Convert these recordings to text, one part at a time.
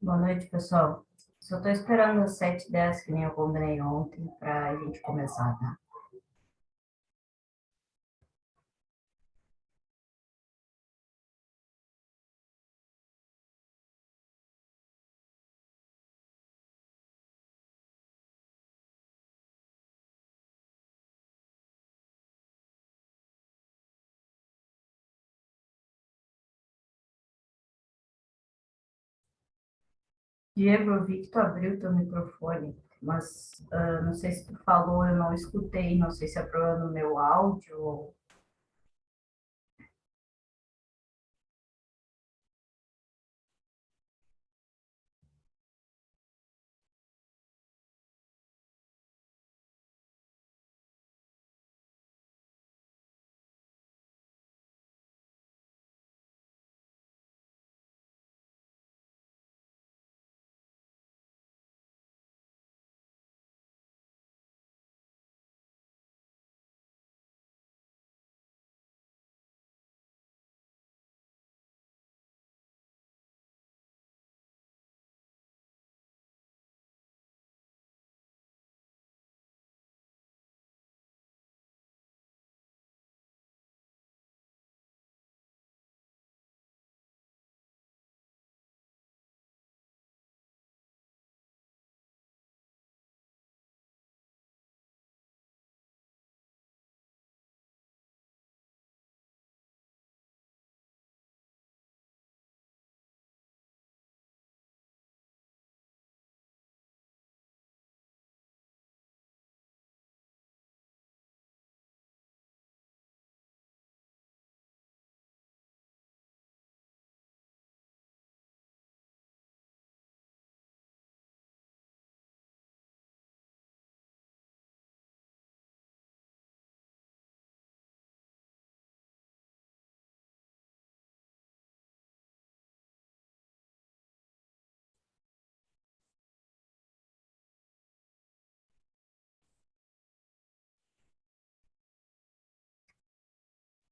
Boa noite, pessoal. Só estou esperando às 7h10, que nem eu combinei ontem, para a gente começar, tá? Diego, eu vi que tu abriu teu microfone, mas não sei se tu falou, eu não escutei, não sei se é problema no meu áudio ou...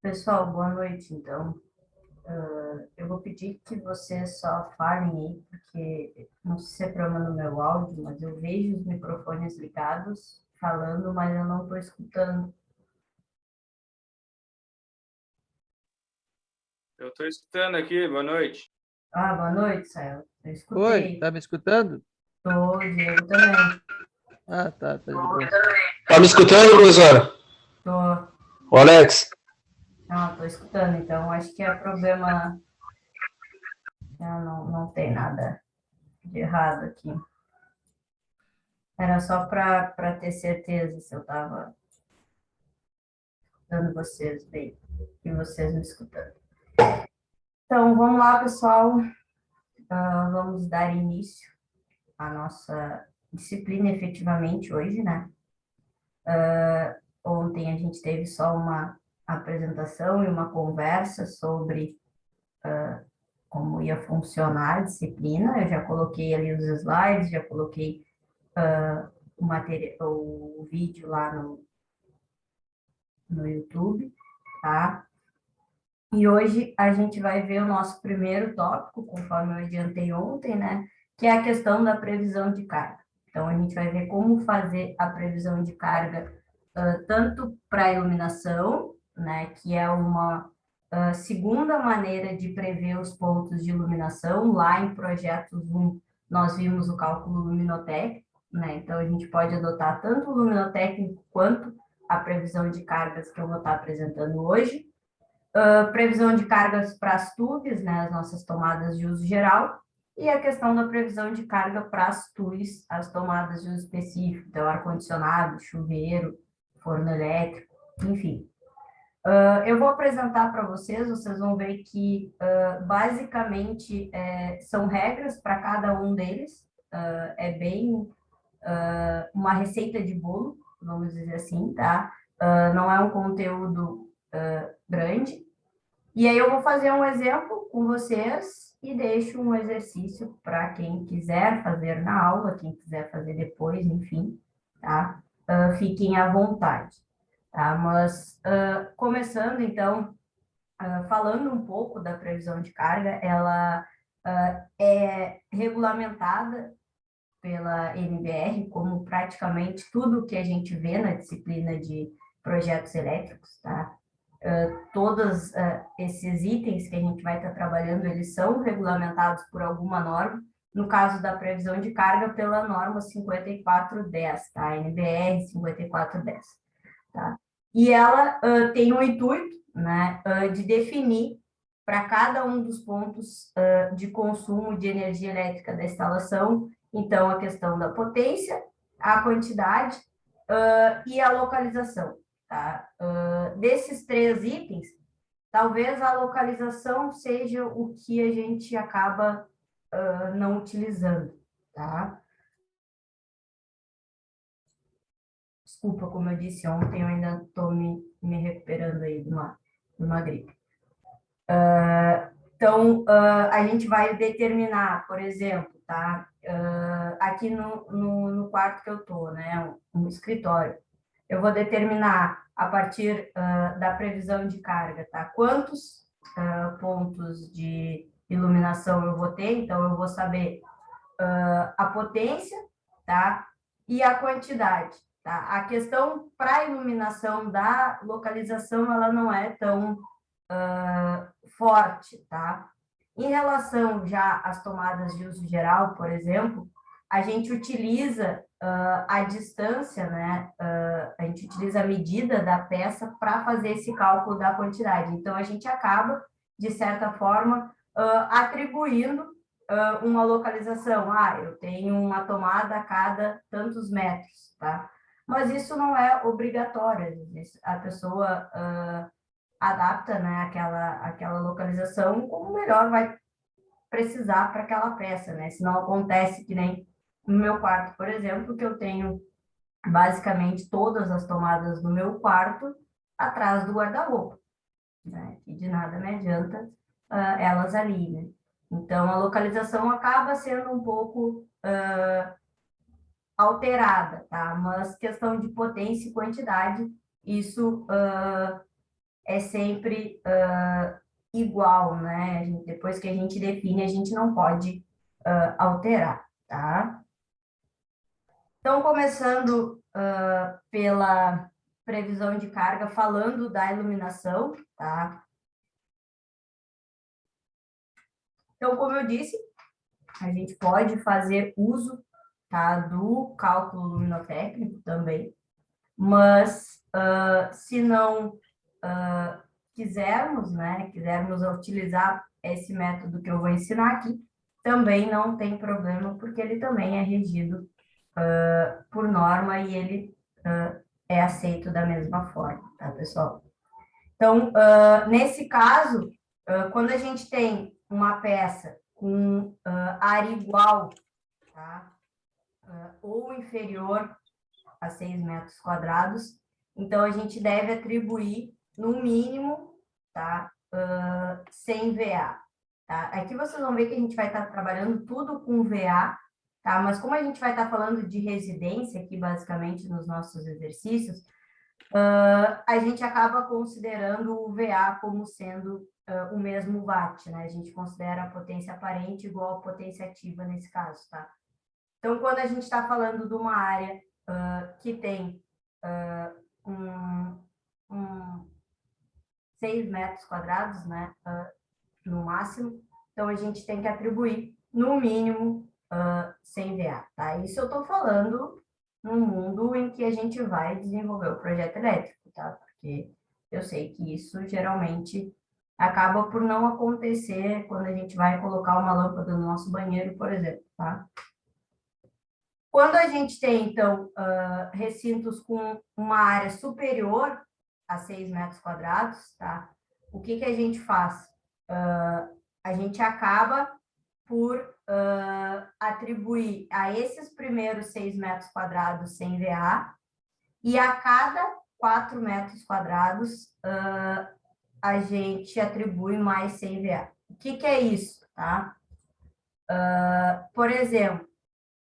Pessoal, boa noite, então. Eu vou pedir que vocês só falem aí, porque não sei se é problema no meu áudio, mas eu vejo os microfones ligados, falando, mas eu não estou escutando. Eu estou escutando aqui, boa noite. Ah, boa noite, Sael. Eu Oi, escutei. tá me escutando? Tô, Diego também. Ah, tá de boa. Tá me escutando, professora? Tô. O Alex? Não, tô escutando, então acho que é problema. Não tem nada de errado aqui. Era só para ter certeza se eu estava dando vocês bem e vocês me escutando. Então, vamos lá, pessoal. Vamos dar início à nossa disciplina efetivamente hoje, né? Ontem a gente teve só uma apresentação e uma conversa sobre como ia funcionar a disciplina. Eu já coloquei ali os slides, já coloquei o material, o vídeo lá no YouTube, tá? E hoje a gente vai ver o nosso primeiro tópico, conforme eu adiantei ontem, né? Que é a questão da previsão de carga. Então, a gente vai ver como fazer a previsão de carga, tanto para iluminação, né? Que é uma segunda maneira de prever os pontos de iluminação. Lá em projetos 1, nós vimos o cálculo luminotécnico, né? Então, a gente pode adotar tanto o luminotécnico quanto a previsão de cargas que eu vou estar apresentando hoje. Previsão de cargas para as tubes, né, as nossas tomadas de uso geral, e a questão da previsão de carga para as TUs, as tomadas de uso específico, então ar-condicionado, chuveiro, forno elétrico, enfim. Eu vou apresentar para vocês, vocês vão ver que basicamente são regras para cada um deles, é bem uma receita de bolo, vamos dizer assim, tá? Não é um conteúdo grande. E aí eu vou fazer um exemplo com vocês e deixo um exercício para quem quiser fazer na aula, quem quiser fazer depois, enfim, tá? Fiquem à vontade, tá? Mas começando então, falando um pouco da previsão de carga, ela é regulamentada pela NBR, como praticamente tudo que a gente vê na disciplina de projetos elétricos, tá? Todos esses itens que a gente vai estar trabalhando, eles são regulamentados por alguma norma, no caso da previsão de carga, pela norma 5410, tá? NBR 5410, tá? E ela tem o intuito, né, de definir para cada um dos pontos de consumo de energia elétrica da instalação, então, a questão da potência, a quantidade e a localização, tá? Desses 3 itens, talvez a localização seja o que a gente acaba não utilizando, tá? Desculpa, como eu disse ontem, eu ainda estou me recuperando aí de uma gripe. Então, a gente vai determinar, por exemplo, tá? Aqui no quarto que eu estou, né? Um escritório. Eu vou determinar, a partir da previsão de carga, tá? Quantos pontos de iluminação eu vou ter, então eu vou saber a potência, tá? E a quantidade, tá? A questão para a iluminação da localização, ela não é tão forte, tá? Em relação já às tomadas de uso geral, por exemplo, a gente utiliza a distância, né? A gente utiliza a medida da peça para fazer esse cálculo da quantidade. Então, a gente acaba, de certa forma, atribuindo uma localização. Eu tenho uma tomada a cada tantos metros, tá? Mas isso não é obrigatório. A pessoa adapta, né, aquela localização como melhor vai precisar para aquela peça, né? Se não acontece que nem no meu quarto, por exemplo, que eu tenho basicamente todas as tomadas do meu quarto atrás do guarda-roupa, né? E de nada me adianta elas ali, né? Então, a localização acaba sendo um pouco alterada, tá? Mas questão de potência e quantidade, isso é sempre igual, né? Depois que a gente define, a gente não pode alterar, tá? Então, começando pela previsão de carga, falando da iluminação, tá? Então, como eu disse, a gente pode fazer uso, tá, do cálculo luminotécnico também, mas se não quisermos, né, quisermos utilizar esse método que eu vou ensinar aqui, também não tem problema, porque ele também é regido por norma e ele é aceito da mesma forma, tá, pessoal? Então, nesse caso, quando a gente tem uma peça com área igual, tá, ou inferior a 6 metros quadrados, então a gente deve atribuir, no mínimo, tá, 100 VA. Tá? Aqui vocês vão ver que a gente vai estar trabalhando tudo com VA, tá? Mas como a gente vai estar falando de residência aqui, basicamente, nos nossos exercícios, a gente acaba considerando o VA como sendo o mesmo watt, né? A gente considera a potência aparente igual a potência ativa nesse caso, tá? Então, quando a gente está falando de uma área que tem 6 metros quadrados, né, no máximo, então a gente tem que atribuir, no mínimo, 100 VA, tá? Isso eu estou falando num mundo em que a gente vai desenvolver o projeto elétrico, tá? Porque eu sei que isso geralmente acaba por não acontecer quando a gente vai colocar uma lâmpada no nosso banheiro, por exemplo, tá? Quando a gente tem, então, recintos com uma área superior a 6 metros quadrados, tá? O que a gente faz? A gente acaba por atribuir a esses primeiros 6 metros quadrados 100 VA e a cada 4 metros quadrados a gente atribui mais 100 VA. O que é isso, tá? Por exemplo,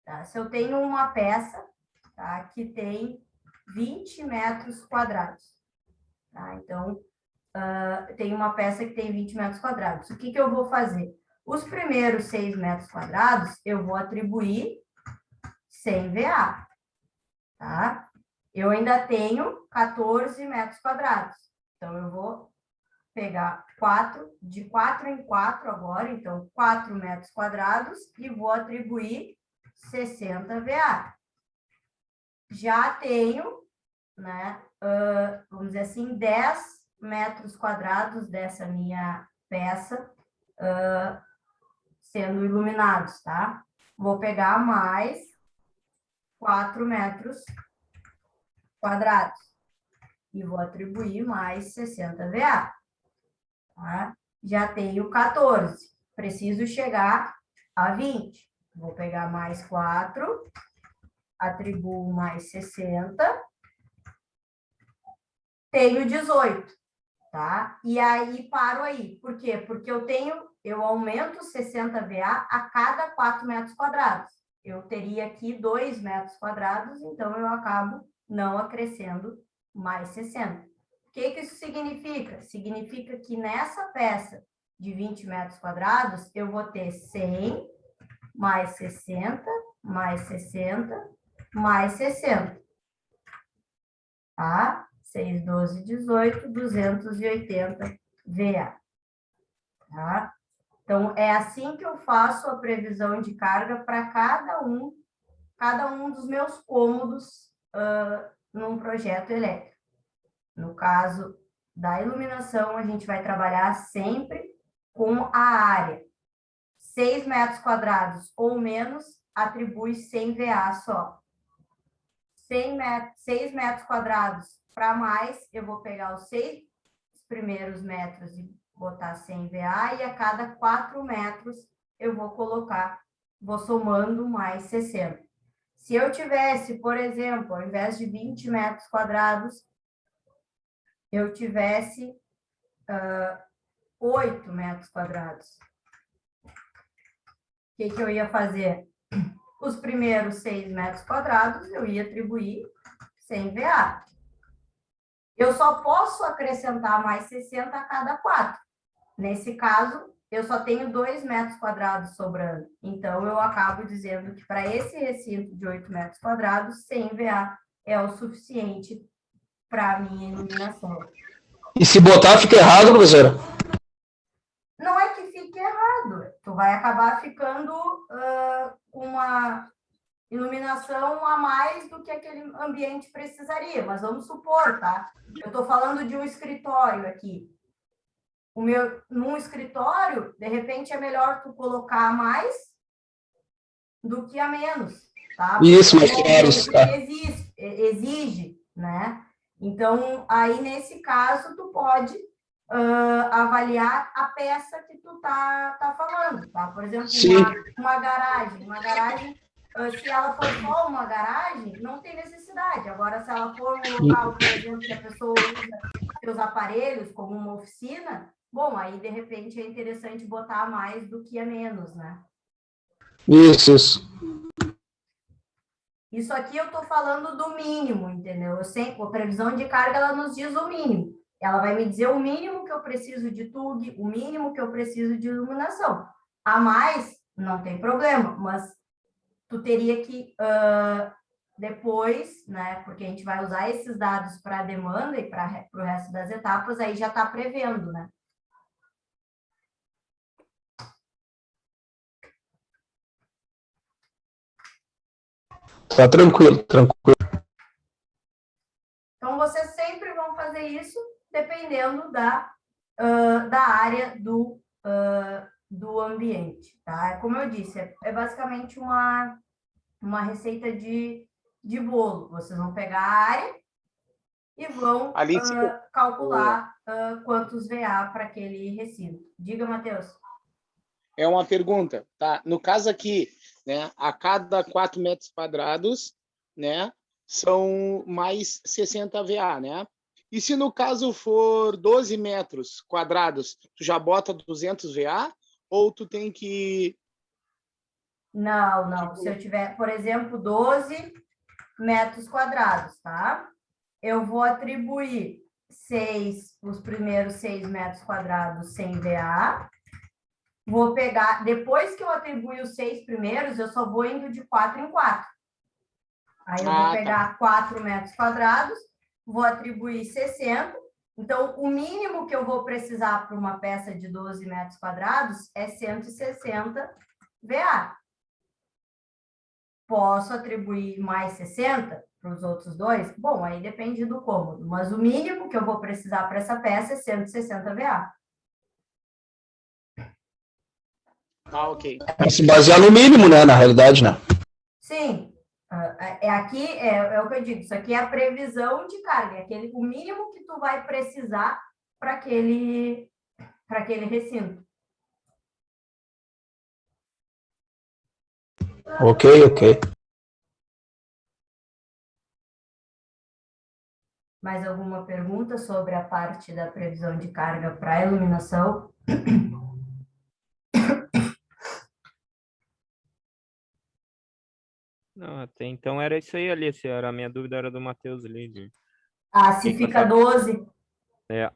tá? Se eu tenho uma peça, tá, que tem 20 metros quadrados, tá? Então, tem uma peça que tem 20 metros quadrados. O que eu vou fazer? Os primeiros 6 metros quadrados, eu vou atribuir 100 VA, tá? Eu ainda tenho 14 metros quadrados. Então, eu vou pegar de 4 em 4 agora, então 4 metros quadrados, e vou atribuir 60 VA. Já tenho, né, vamos dizer assim, 10 metros quadrados dessa minha peça sendo iluminados, tá? Vou pegar mais 4 metros quadrados e vou atribuir mais 60 VA. Tá? Já tenho 14, preciso chegar a 20. Vou pegar mais 4, atribuo mais 60, tenho 18, tá? E aí paro aí. Por quê? Porque eu aumento 60 VA a cada 4 metros quadrados. Eu teria aqui 2 metros quadrados, então eu acabo não acrescendo mais 60. O que isso significa? Significa que nessa peça de 20 metros quadrados, eu vou ter 100, mais 60, mais 60, mais 60. Tá? 6, 12, 18, 280 VA. Tá? Então, é assim que eu faço a previsão de carga para cada um dos meus cômodos num projeto elétrico. No caso da iluminação, a gente vai trabalhar sempre com a área. 6 metros quadrados ou menos, atribui 100 VA só. 6 metros quadrados para mais, eu vou pegar os 6 primeiros metros e botar 100 VA, e a cada 4 metros eu vou somando mais 60. Se eu tivesse, por exemplo, ao invés de 20 metros quadrados, eu tivesse 8 metros quadrados. O que eu ia fazer? Os primeiros 6 metros quadrados, eu ia atribuir 100 VA. Eu só posso acrescentar mais 60 a cada 4. Nesse caso, eu só tenho 2 metros quadrados sobrando. Então, eu acabo dizendo que para esse recinto de 8 metros quadrados, 100 VA é o suficiente para a minha iluminação. E se botar, fica errado, professora? Não é que fique errado. Tu vai acabar ficando com uma iluminação a mais do que aquele ambiente precisaria. Mas vamos supor, tá? Eu estou falando de um escritório aqui. Num escritório, de repente, é melhor tu colocar a mais do que a menos, tá? Isso, mais claros, tá? Exige, né? Então, aí, nesse caso, tu pode avaliar a peça que tu tá falando, tá? Por exemplo, uma garagem. Uma garagem, se ela for só uma garagem, não tem necessidade. Agora, se ela for um local, por exemplo, que a pessoa usa seus aparelhos como uma oficina, bom, aí, de repente, é interessante botar a mais do que a menos, né? Isso. Isso aqui eu estou falando do mínimo, entendeu? A previsão de carga, ela nos diz o mínimo. Ela vai me dizer o mínimo que eu preciso de TUG, o mínimo que eu preciso de iluminação. A mais, não tem problema, mas tu teria que, depois, né, porque a gente vai usar esses dados para a demanda e para o resto das etapas, aí já está prevendo, né? Tá tranquilo. Então, vocês sempre vão fazer isso dependendo da área do ambiente, tá? Como eu disse, é basicamente uma receita de bolo. Vocês vão pegar a área e vão calcular quantos VA para aquele recinto. Diga, Matheus. É uma pergunta, tá? No caso aqui, né, a cada 4 metros quadrados, né, são mais 60 VA, né? E se no caso for 12 metros quadrados, tu já bota 200 VA ou tu tem que... Não. Se eu tiver, por exemplo, 12 metros quadrados, tá? Eu vou atribuir os primeiros 6 metros quadrados sem VA. vou pegar, depois que eu atribuir os 6 primeiros, eu só vou indo de 4 em 4. Aí eu vou pegar 4 metros quadrados, vou atribuir 60. Então, o mínimo que eu vou precisar para uma peça de 12 metros quadrados é 160 VA. Posso atribuir mais 60 para os outros dois? Bom, aí depende do cômodo, mas o mínimo que eu vou precisar para essa peça é 160 VA. Ok. É se basear no mínimo, né? Na realidade, né? Sim. Aqui é o que eu digo, isso aqui é a previsão de carga, é o mínimo que tu vai precisar para aquele recinto. Ok. Mais alguma pergunta sobre a parte da previsão de carga para iluminação? Não, até então era isso aí, Alice. A minha dúvida era do Matheus ali. Se que fica essa- 12, É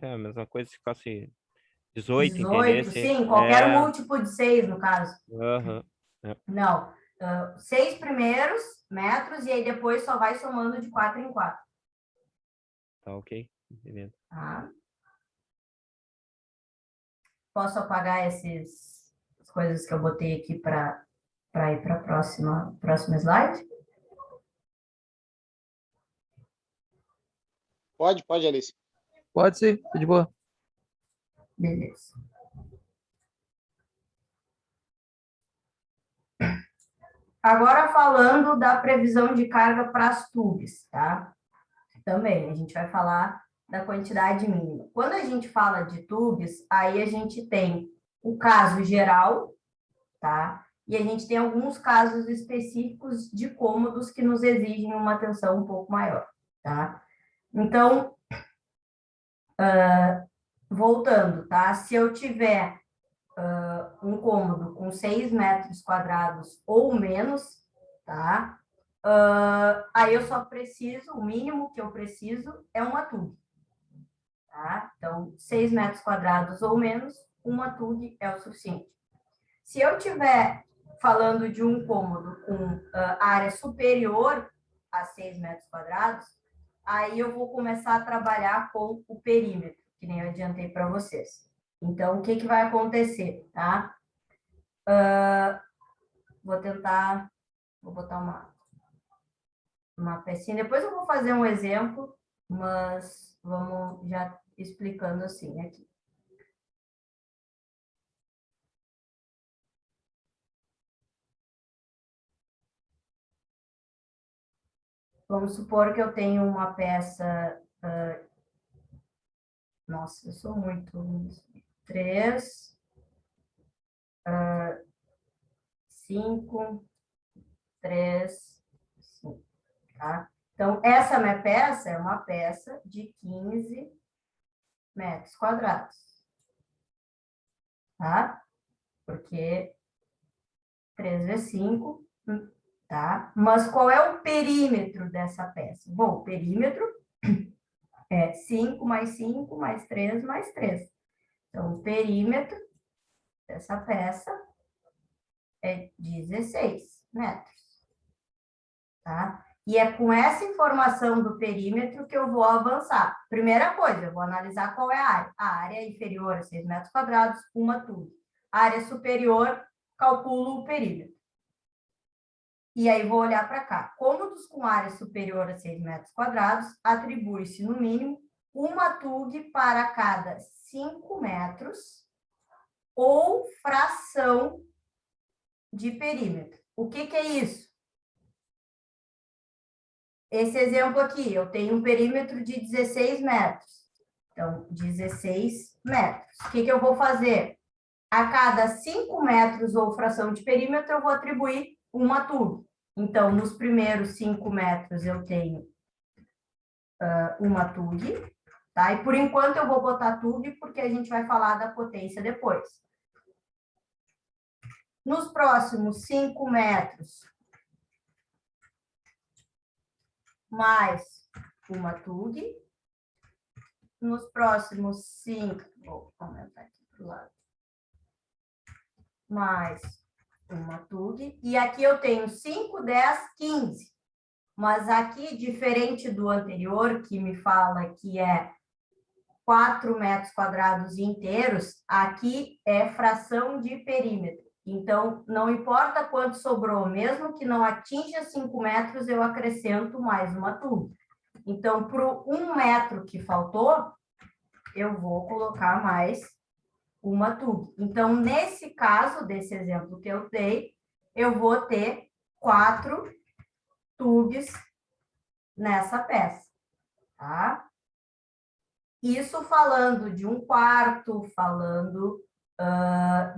a mesma coisa se ficasse 18, 18, entendesse? sim, qualquer múltiplo de 6, no caso. Aham. Não, 6 primeiros metros e aí depois só vai somando de 4 em 4. Tá ok. Beleza. Tá? Posso apagar as coisas que eu botei aqui para ir para a próxima slide? Pode, Alice. Pode ser, tá de boa. Beleza. Agora falando da previsão de carga para as tubes, tá? Também, a gente vai falar da quantidade mínima. Quando a gente fala de tubes, aí a gente tem o caso geral, tá? E a gente tem alguns casos específicos de cômodos que nos exigem uma atenção um pouco maior, tá? Então, voltando, tá? Se eu tiver um cômodo com 6 metros quadrados ou menos, tá? Aí eu só preciso, o mínimo que eu preciso é uma tub, tá? Então, 6 metros quadrados ou menos, uma tub é o suficiente. Se eu tiver falando de um cômodo com área superior a 6 metros quadrados, aí eu vou começar a trabalhar com o perímetro, que nem eu adiantei para vocês. Então, o que vai acontecer, tá? Vou botar uma pecinha, depois eu vou fazer um exemplo, mas vamos já explicando assim aqui. Vamos supor que eu tenho uma peça... nossa, eu sou muito... 3, 5, 3, 5, tá? Então, essa minha peça é uma peça de 15 metros quadrados, tá? Porque 3 vezes 5, tá? Mas qual é o perímetro dessa peça? Bom, o perímetro é 5 mais 5 mais 3 mais 3. Então, o perímetro dessa peça é 16 metros, tá? E é com essa informação do perímetro que eu vou avançar. Primeira coisa, eu vou analisar qual é a área. A área é inferior a 6 metros quadrados, uma tub. A área superior, calculo o perímetro. E aí vou olhar para cá. Cômodos com área superior a 6 metros quadrados, atribui-se, no mínimo, uma tub para cada 5 metros ou fração de perímetro. O que é isso? Esse exemplo aqui, eu tenho um perímetro de 16 metros. Então, 16 metros. O que eu vou fazer? A cada 5 metros ou fração de perímetro, eu vou atribuir uma tub. Então, nos primeiros 5 metros, eu tenho uma tub, tá? E por enquanto eu vou botar tub, porque a gente vai falar da potência depois. Nos próximos 5 metros, mais uma tub. Nos próximos 5, vou aumentar aqui para o lado. mais uma TUG. E aqui eu tenho 5, 10, 15. Mas aqui, diferente do anterior, que me fala que é 4 metros quadrados inteiros, aqui é fração de perímetro. Então, não importa quanto sobrou, mesmo que não atinja 5 metros, eu acrescento mais uma TUG. Então, para o 1 metro que faltou, eu vou colocar mais uma TUG. Então, nesse caso, desse exemplo que eu dei, eu vou ter 4 TUGs nessa peça, tá? Isso falando de um quarto, falando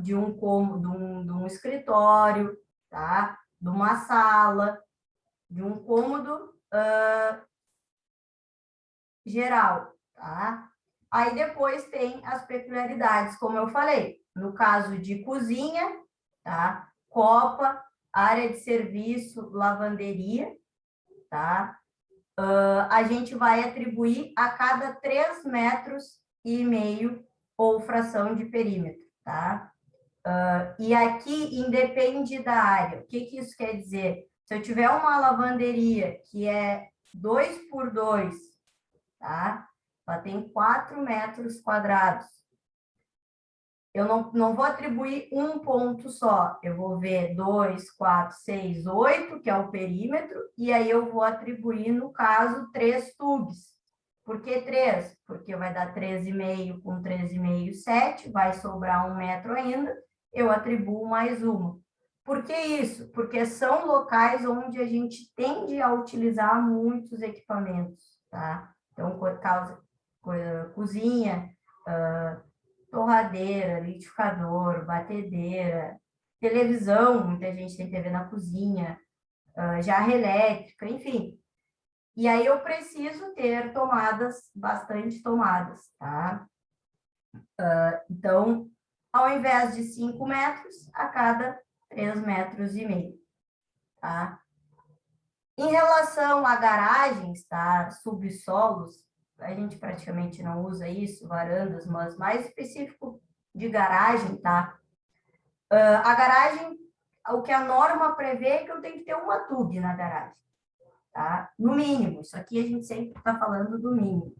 de um cômodo, de um escritório, tá? De uma sala, de um cômodo geral, tá? Aí depois tem as peculiaridades, como eu falei. No caso de cozinha, tá? Copa, área de serviço, lavanderia, tá? A gente vai atribuir a cada 3,5 metros ou fração de perímetro, tá? E aqui independe da área. O que isso quer dizer? Se eu tiver uma lavanderia que é 2 por 2, tá? Ela tem 4 metros quadrados. Eu não vou atribuir um ponto só. Eu vou ver 2, 4, 6, 8, que é o perímetro, e aí eu vou atribuir, no caso, 3 TUGs. Por que 3? Porque vai dar 13,5 com 13,5, 7, vai sobrar 1 metro ainda, eu atribuo mais uma. Por que isso? Porque são locais onde a gente tende a utilizar muitos equipamentos, tá? Então, cozinha, torradeira, liquidificador, batedeira, televisão, muita gente tem TV na cozinha, jarra elétrica, enfim. E aí eu preciso ter tomadas, bastante tomadas, tá? Então, ao invés de 5 metros, a cada 3,5 metros, tá? Em relação a garagens, tá? Subsolos, a gente praticamente não usa isso, varandas, mas mais específico de garagem, tá? A garagem, o que a norma prevê é que eu tenho que ter uma TUG na garagem, tá? No mínimo, isso aqui a gente sempre está falando do mínimo.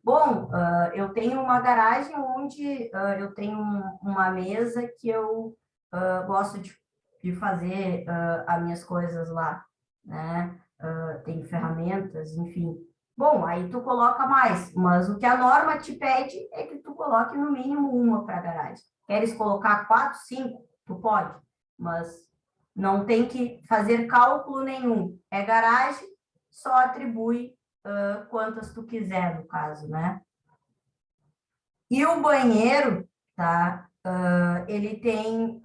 Bom, eu tenho uma garagem onde eu tenho uma mesa que eu gosto de fazer as minhas coisas lá, né? Tem ferramentas, enfim. Bom, aí tu coloca mais, mas o que a norma te pede é que tu coloque no mínimo uma para a garagem. Queres colocar 4, 5? Tu pode, mas não tem que fazer cálculo nenhum. É garagem, só atribui quantas tu quiser, no caso, né? E o banheiro, tá? Ele tem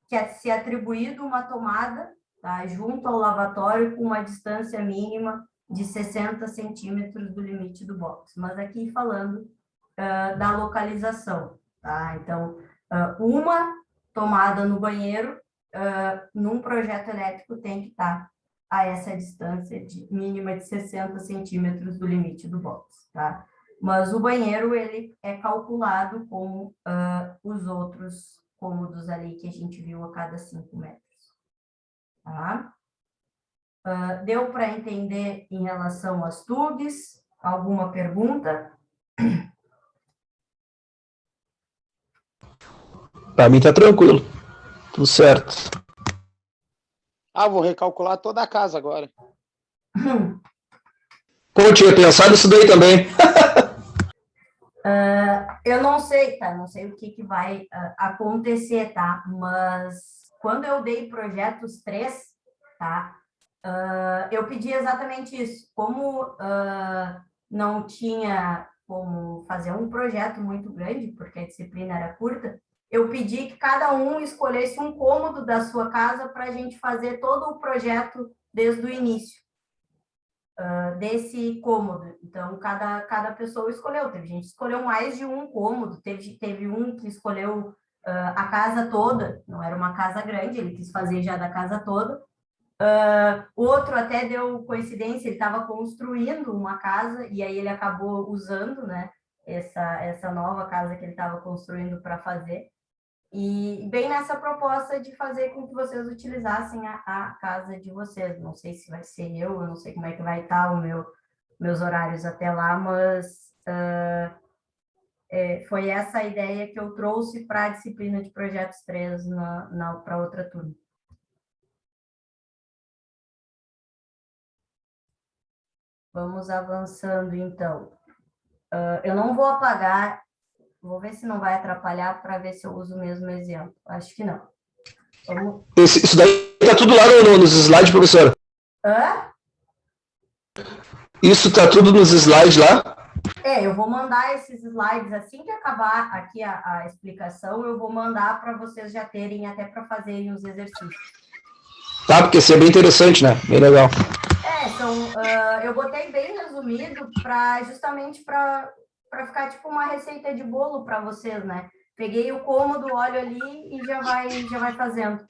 que ser atribuído uma tomada, tá? Junto ao lavatório com uma distância mínima de 60 centímetros do limite do box. Mas aqui falando da localização, tá? Então, uma tomada no banheiro, num projeto elétrico, tem que estar a essa distância mínima de 60 centímetros do limite do box, tá? Mas o banheiro, ele é calculado como os outros cômodos ali que a gente viu a cada 5 metros, tá? Deu para entender em relação às TUGs? Alguma pergunta? Para mim tá tranquilo. Tudo certo. Vou recalcular toda a casa agora. Pô, eu tinha pensado nisso daí também. Eu não sei, tá? Não sei o que vai acontecer, tá? Mas quando eu dei projetos 3, tá? Eu pedi exatamente isso. Como não tinha como fazer um projeto muito grande, porque a disciplina era curta, eu pedi que cada um escolhesse um cômodo da sua casa para a gente fazer todo o projeto desde o início desse cômodo. Então, cada pessoa escolheu. Teve gente que escolheu mais de um cômodo, teve um que escolheu a casa toda, não era uma casa grande, ele quis fazer já da casa toda. O outro até deu coincidência, ele estava construindo uma casa e aí ele acabou usando, né, essa nova casa que ele estava construindo para fazer. E bem nessa proposta de fazer com que vocês utilizassem a casa de vocês. Não sei se vai ser eu não sei como é que vai estar meus horários até lá, mas foi essa a ideia que eu trouxe para a disciplina de projetos 3 para outra turma. Vamos avançando, então. Eu não vou apagar, vou ver se não vai atrapalhar para ver se eu uso o mesmo exemplo. Acho que não. Vamos... Isso daí tá tudo lá nos slides, professora? Hã? Isso tá tudo nos slides lá? Eu vou mandar esses slides assim que acabar aqui a explicação, eu vou mandar para vocês já terem até para fazerem os exercícios. Tá, porque isso é bem interessante, né? Bem legal. Eu botei bem resumido justamente para ficar tipo uma receita de bolo para vocês, né? Peguei o cômodo, olho ali e já vai fazendo.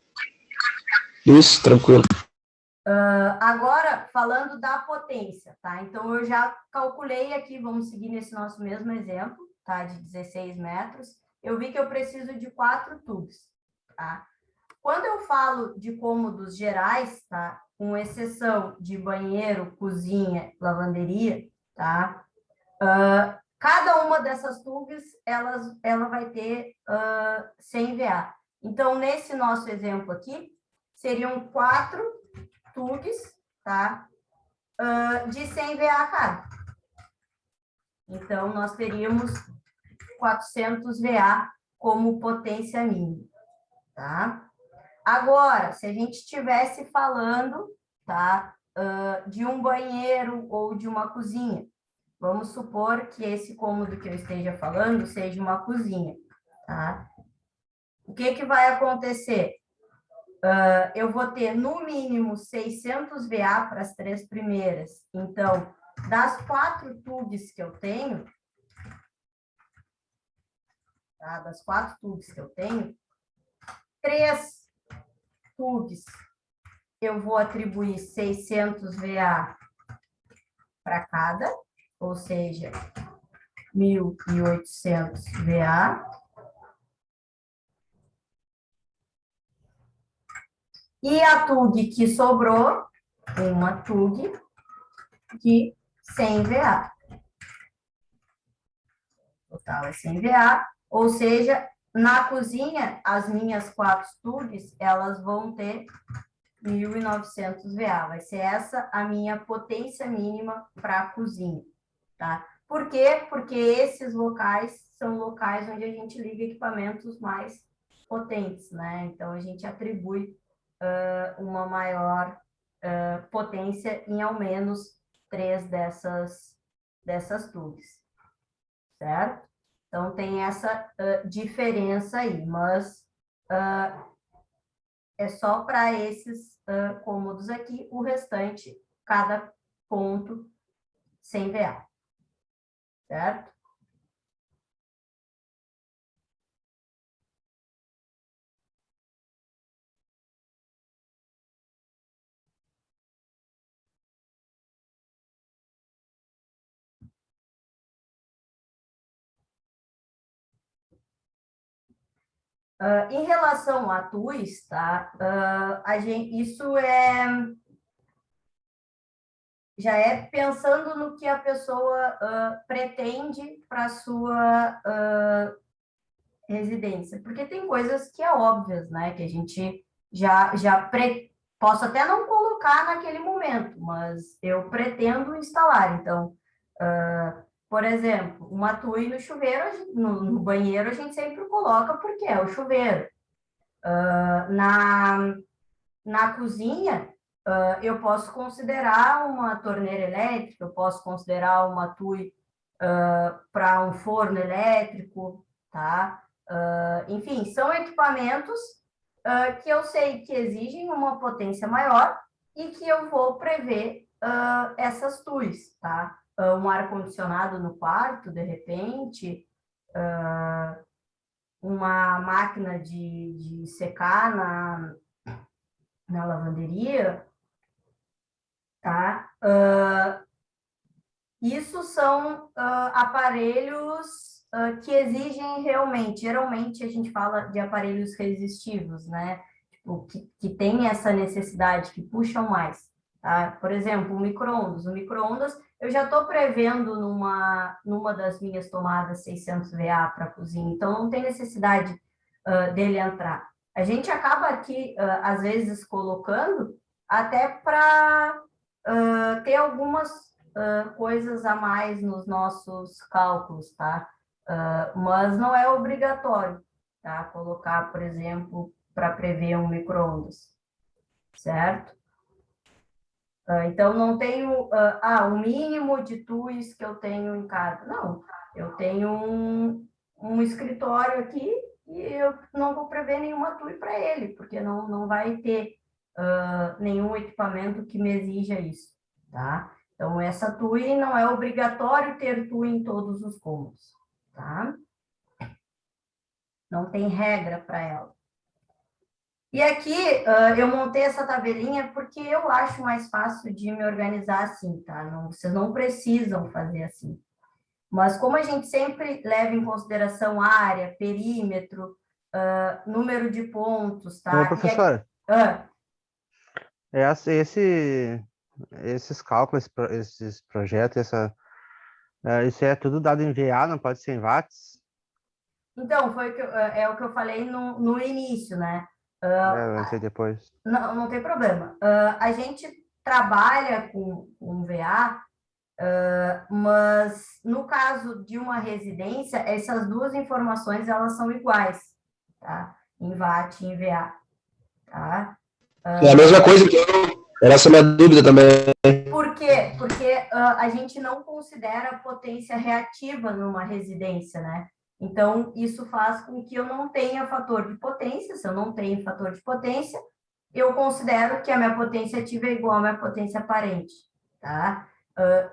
Isso, tranquilo. Agora, falando da potência, tá? Então, eu já calculei aqui, vamos seguir nesse nosso mesmo exemplo, tá? De 16 metros. Eu vi que eu preciso de 4 tubos, tá? Quando eu falo de cômodos gerais, tá? Com exceção de banheiro, cozinha, lavanderia, tá? Cada uma dessas tubos, ela vai ter 100 VA. Então, nesse nosso exemplo aqui, seriam 4 tubos, tá? De 100 VA cada. Então, nós teríamos 400 VA como potência mínima, tá? Agora, se a gente estivesse falando, tá? De um banheiro ou de uma cozinha, vamos supor que esse cômodo que eu esteja falando seja uma cozinha, tá? O que vai acontecer? Eu vou ter, no mínimo, 600 VA para as 3 primeiras. Então, das 4 tubos que eu tenho, tá? Das 4 tubos que eu tenho, 3 tubos eu vou atribuir 600 VA para cada, ou seja, 1.800 VA. E a TUG que sobrou, uma TUG de 100 VA. Total é 100 VA, ou seja, na cozinha, as minhas 4 TUGs, elas vão ter 1.900 VA. Vai ser essa a minha potência mínima para a cozinha, tá? Por quê? Porque esses locais são locais onde a gente liga equipamentos mais potentes, né? Então, a gente atribui uma maior potência em ao menos 3 dessas tubes, certo? Então, tem essa diferença aí, mas é só para esses cômodos aqui, o restante, cada ponto 100 VA, certo? Em relação a TUIs, tá? Isso já é pensando no que a pessoa pretende para a sua residência, porque tem coisas que é óbvias, né? Que a gente posso até não colocar naquele momento, mas eu pretendo instalar. Então, por exemplo, uma TUI no chuveiro, no banheiro, a gente sempre coloca porque é o chuveiro. Na cozinha, eu posso considerar uma torneira elétrica, eu posso considerar uma TUI para um forno elétrico, tá? Enfim, são equipamentos que eu sei que exigem uma potência maior e que eu vou prever essas TUIs, tá? Um ar-condicionado no quarto, de repente, uma máquina de secar na lavanderia, tá? Isso são aparelhos que exigem realmente, geralmente a gente fala de aparelhos resistivos, né? Tipo, que tem essa necessidade, que puxam mais, tá? Por exemplo, o micro-ondas. O micro-ondas, eu já estou prevendo numa das minhas tomadas 600 VA para cozinha, então não tem necessidade dele entrar. A gente acaba aqui, às vezes, colocando até para ter algumas coisas a mais nos nossos cálculos, tá? Mas não é obrigatório, tá? Colocar, por exemplo, para prever um micro-ondas, certo? Então, não tenho, o mínimo de TUIs que eu tenho em casa. Não, eu tenho um escritório aqui e eu não vou prever nenhuma TUI para ele, porque não vai ter nenhum equipamento que me exija isso, tá? Então, essa TUI não é obrigatório ter TUI em todos os cômodos, tá? Não tem regra para ela. E aqui eu montei essa tabelinha porque eu acho mais fácil de me organizar assim, tá? Não, vocês não precisam fazer assim. Mas como a gente sempre leva em consideração área, perímetro, número de pontos, Ô, tá? professora, Ah, esses cálculos, esses projetos, isso é tudo dado em VA, não pode ser em watts? então, é o que eu falei no início, né? Eu entrei depois. Não tem problema. A gente trabalha com VA, mas no caso de uma residência, essas duas informações elas são iguais, tá? Em VAT e em VA, tá? É a mesma coisa que era essa a minha dúvida também. Por quê? Porque a gente não considera potência reativa numa residência, né? Então, isso faz com que eu não tenha fator de potência. Se eu não tenho fator de potência, eu considero que a minha potência ativa é igual à minha potência aparente, tá?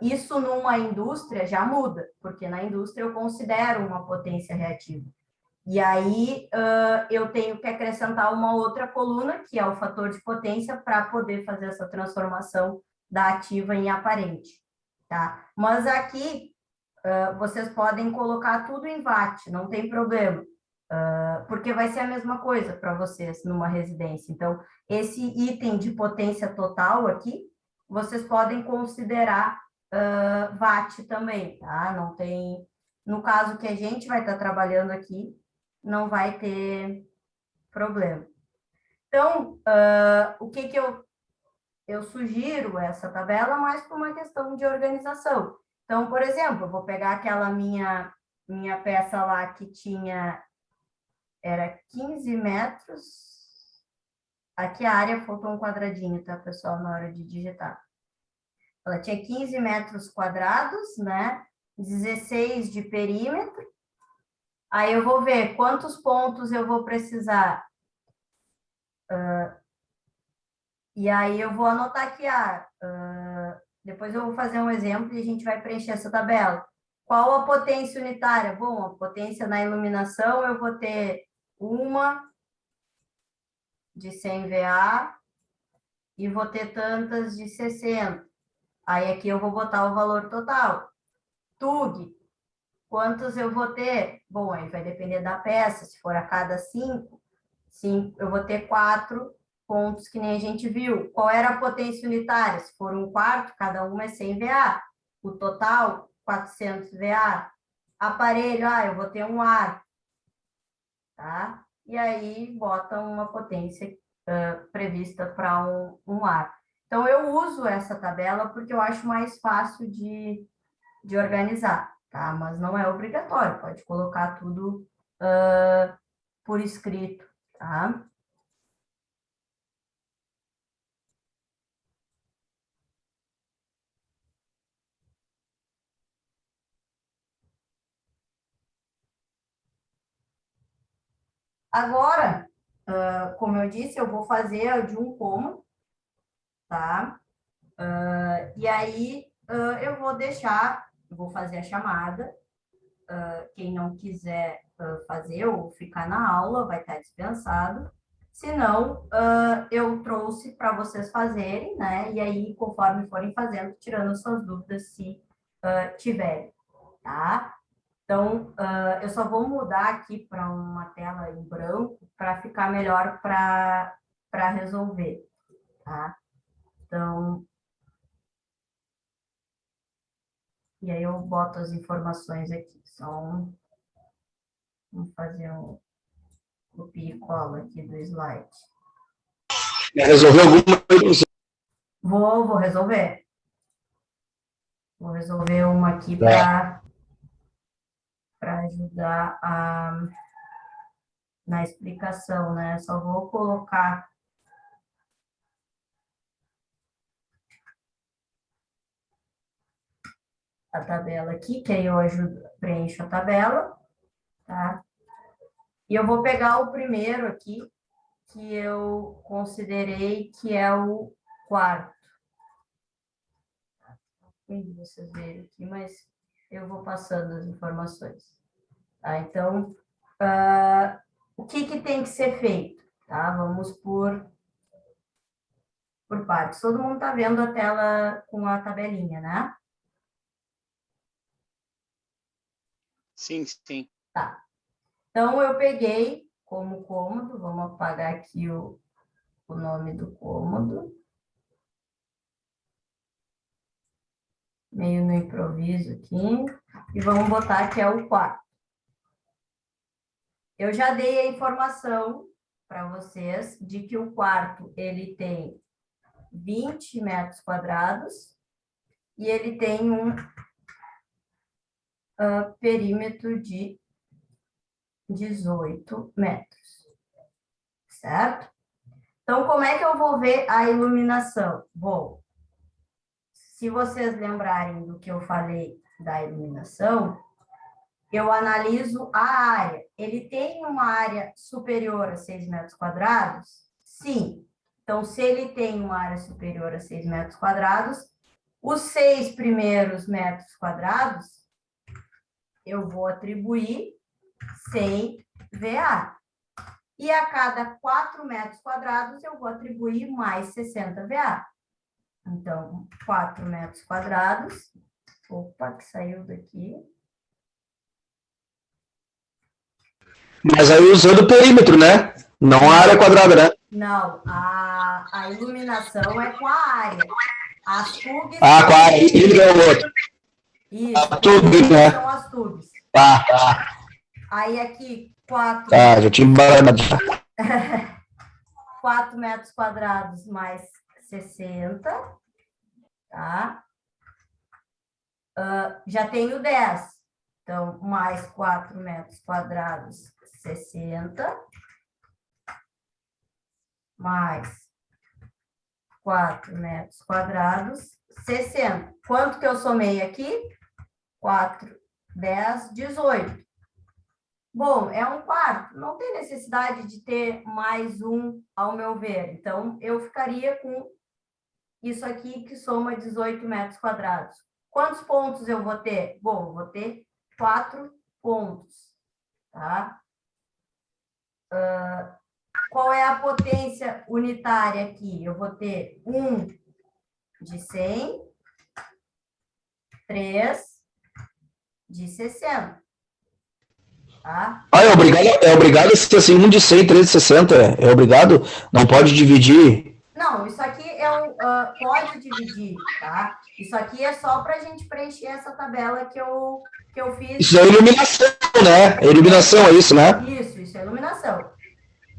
Isso numa indústria já muda, porque na indústria eu considero uma potência reativa. E aí eu tenho que acrescentar uma outra coluna, que é o fator de potência, para poder fazer essa transformação da ativa em aparente, tá? Mas aqui vocês podem colocar tudo em watt, não tem problema, porque vai ser a mesma coisa para vocês numa residência. Então, esse item de potência total aqui, vocês podem considerar watt também, tá? Não tem... No caso que a gente vai estar trabalhando aqui, não vai ter problema. Então, o que eu sugiro essa tabela mais por uma questão de organização. Então, por exemplo, eu vou pegar aquela minha peça lá que era 15 metros. Aqui a área faltou um quadradinho, tá, pessoal, na hora de digitar. Ela tinha 15 metros quadrados, né? 16 de perímetro. Aí eu vou ver quantos pontos eu vou precisar. E aí eu vou anotar aqui, depois eu vou fazer um exemplo e a gente vai preencher essa tabela. Qual a potência unitária? Bom, a potência na iluminação eu vou ter uma de 100 VA e vou ter tantas de 60. Aí aqui eu vou botar o valor total. TUG, quantos eu vou ter? Bom, aí vai depender da peça. Se for a cada 5, eu vou ter 4 pontos que nem a gente viu. Qual era a potência unitária? Se for um quarto, cada uma é 100 VA. O total, 400 VA. Aparelho, eu vou ter um ar. Tá? E aí, bota uma potência prevista para um ar. Então, eu uso essa tabela porque eu acho mais fácil de organizar, tá? Mas não é obrigatório, pode colocar tudo por escrito, tá? Agora, como eu disse, eu vou fazer a de um cômodo, tá? E aí, eu vou fazer a chamada. Quem não quiser fazer ou ficar na aula vai estar dispensado. Se não, eu trouxe para vocês fazerem, né? E aí, conforme forem fazendo, tirando suas dúvidas, se tiverem, tá? Então, eu só vou mudar aqui para uma tela em branco para ficar melhor para resolver, tá? Então, e aí eu boto as informações aqui. Vamos fazer um copia e cola aqui do slide. Resolveu alguma coisa? Vou resolver. Vou resolver uma aqui para ajudar na explicação, né? Só vou colocar a tabela aqui, que aí eu preencho a tabela, tá? E eu vou pegar o primeiro aqui, que eu considerei que é o quarto. Tem vocês verem aqui, mas eu vou passando as informações. Tá? Então, o que tem que ser feito? Tá? Vamos por partes. Todo mundo está vendo a tela com a tabelinha, né? Sim, sim. Tá. Então, eu peguei como cômodo, vamos apagar aqui o nome do cômodo. Meio no improviso aqui. E vamos botar que é o quarto. Eu já dei a informação para vocês de que o quarto, ele tem 20 metros quadrados e ele tem um perímetro de 18 metros, certo? Então, como é que eu vou ver a iluminação? Bom, se vocês lembrarem do que eu falei da iluminação, eu analiso a área. Ele tem uma área superior a 6 metros quadrados? Sim. Então, se ele tem uma área superior a 6 metros quadrados, os 6 primeiros metros quadrados, eu vou atribuir 100 VA. E a cada 4 metros quadrados, eu vou atribuir mais 60 VA. Então, 4 metros quadrados. Opa, que saiu daqui. Mas aí usando o perímetro, né? Não a área quadrada, né? Não, a iluminação é com a área. As tubes... Com a área. Ele é o outro. Isso, tubes, né? são as tubes. Tá. Aí aqui, 4... Tá, já tinha embaralhado. 4 metros quadrados mais 60, tá? Já tenho 10. Então, mais 4 metros quadrados, 60. Mais 4 metros quadrados, 60. Quanto que eu somei aqui? 4, 10, 18. Bom, é um quarto. Não tem necessidade de ter mais um, ao meu ver. Então, eu ficaria com isso aqui, que soma 18 metros quadrados. Quantos pontos eu vou ter? Bom, eu vou ter 4 pontos, tá? Qual é a potência unitária aqui? Eu vou ter 1 de 100, 3 de 60. Tá? É obrigado a ser assim, 1 de 100, 3 de 60. É obrigado? Não pode dividir? Não, isso aqui pode dividir, tá? Isso aqui é só para a gente preencher essa tabela que eu fiz. Isso é iluminação, né? É iluminação, é isso, né? Isso é iluminação.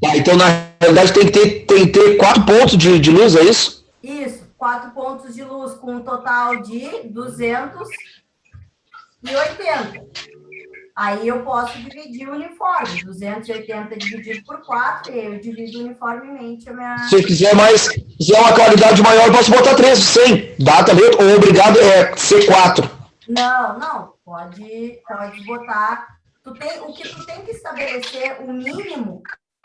Tá, então, na realidade, tem que ter 4 pontos de luz, é isso? Isso, 4 pontos de luz com um total de 280. Aí eu posso dividir o uniforme. 280 dividido por 4, e eu divido uniformemente a minha... Se eu quiser uma qualidade maior, eu posso botar 3 de 100. Dá também, ou obrigado é ser 4. Não. Pode botar... O que tu tem que estabelecer, o mínimo,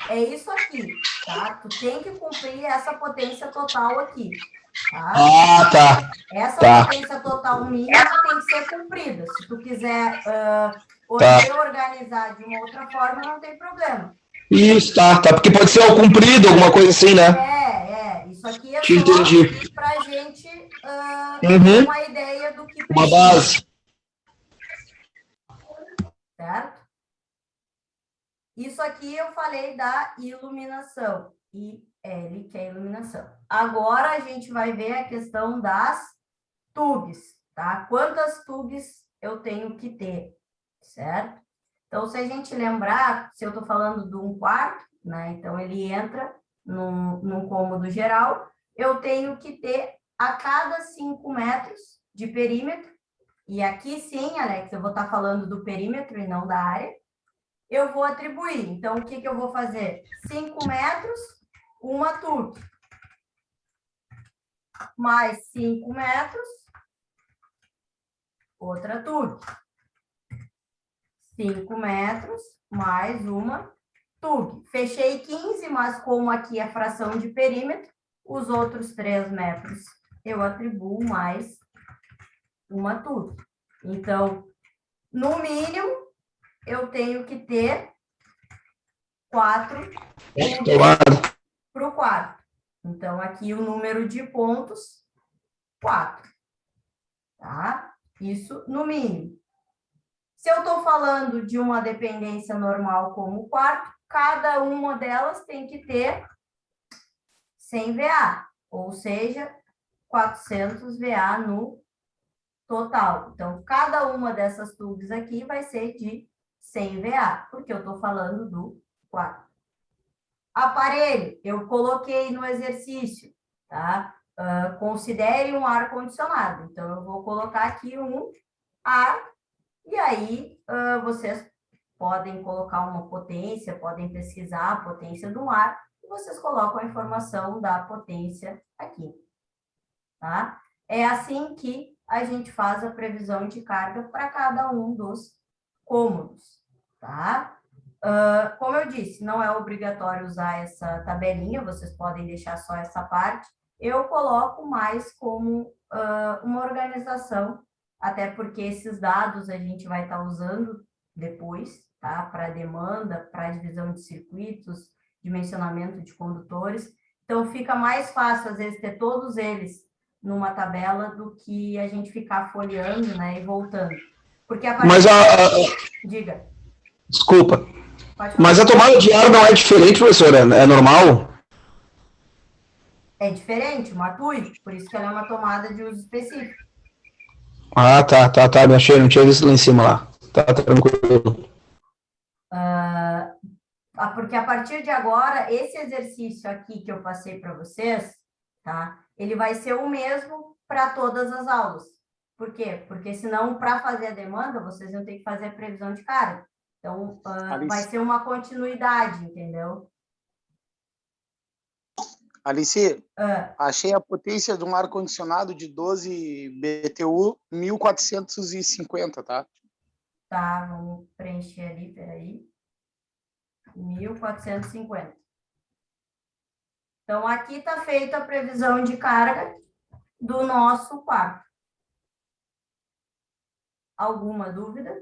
é isso aqui, tá? Tu tem que cumprir essa potência total aqui, tá? Tá. Essa potência total mínima tem que ser cumprida. Se tu quiser organizar de uma outra forma, não tem problema. Isso, tá. Porque pode ser ao comprido, alguma coisa assim, né? Isso aqui é Entendi. só pra gente ter uma ideia do que Uma base. certo? Isso aqui eu falei da iluminação, IL, que é iluminação. Agora a gente vai ver a questão das tubes, tá? Quantas tubes eu tenho que ter, certo? Então, se a gente lembrar, se eu estou falando de um quarto, né? Então, ele entra num cômodo geral, eu tenho que ter a cada 5 metros de perímetro, e aqui sim, Alex, eu vou estar falando do perímetro e não da área, eu vou atribuir. Então, o que eu vou fazer? 5 metros, uma tube. Mais 5 metros, outra tube. 5 metros, mais uma tube. Fechei 15, mas como aqui é fração de perímetro, os outros 3 metros eu atribuo mais uma tube. Então, no mínimo, eu tenho que ter 4 tubos para o quarto. Então, aqui o número de pontos, 4. Tá? Isso no mínimo. Se eu estou falando de uma dependência normal como o quarto, cada uma delas tem que ter 100 VA, ou seja, 400 VA no total. Então, cada uma dessas tubes aqui vai ser de 100 VA, porque eu estou falando do quarto. Aparelho, eu coloquei no exercício, tá? Considere um ar-condicionado. Então, eu vou colocar aqui um ar, e aí vocês podem colocar uma potência, podem pesquisar a potência do ar, e vocês colocam a informação da potência aqui, tá? É assim que a gente faz a previsão de carga para cada um dos cômodos, tá? Como eu disse, não é obrigatório usar essa tabelinha, vocês podem deixar só essa parte. Eu coloco mais como uma organização, até porque esses dados a gente vai estar usando depois, tá? Para demanda, para divisão de circuitos, dimensionamento de condutores. Então, fica mais fácil, às vezes, ter todos eles numa tabela do que a gente ficar folheando, né, e voltando. Porque a partir... Diga. Desculpa. Mas a tomada de ar não é diferente, professora? É normal? É diferente, uma TUI, por isso que ela é uma tomada de uso específico. Ah, tá. Me achei, não tinha visto lá em cima lá. Tá tranquilo. Porque a partir de agora, esse exercício aqui que eu passei para vocês, tá? Ele vai ser o mesmo para todas as aulas. Por quê? Porque senão, para fazer a demanda, vocês vão ter que fazer a previsão de carga. Então, vai ser uma continuidade, entendeu? Alice, achei a potência de um ar-condicionado de 12 BTU 1450, tá? Tá, vamos preencher ali, peraí. 1450. Então, aqui está feita a previsão de carga do nosso quarto. Alguma dúvida?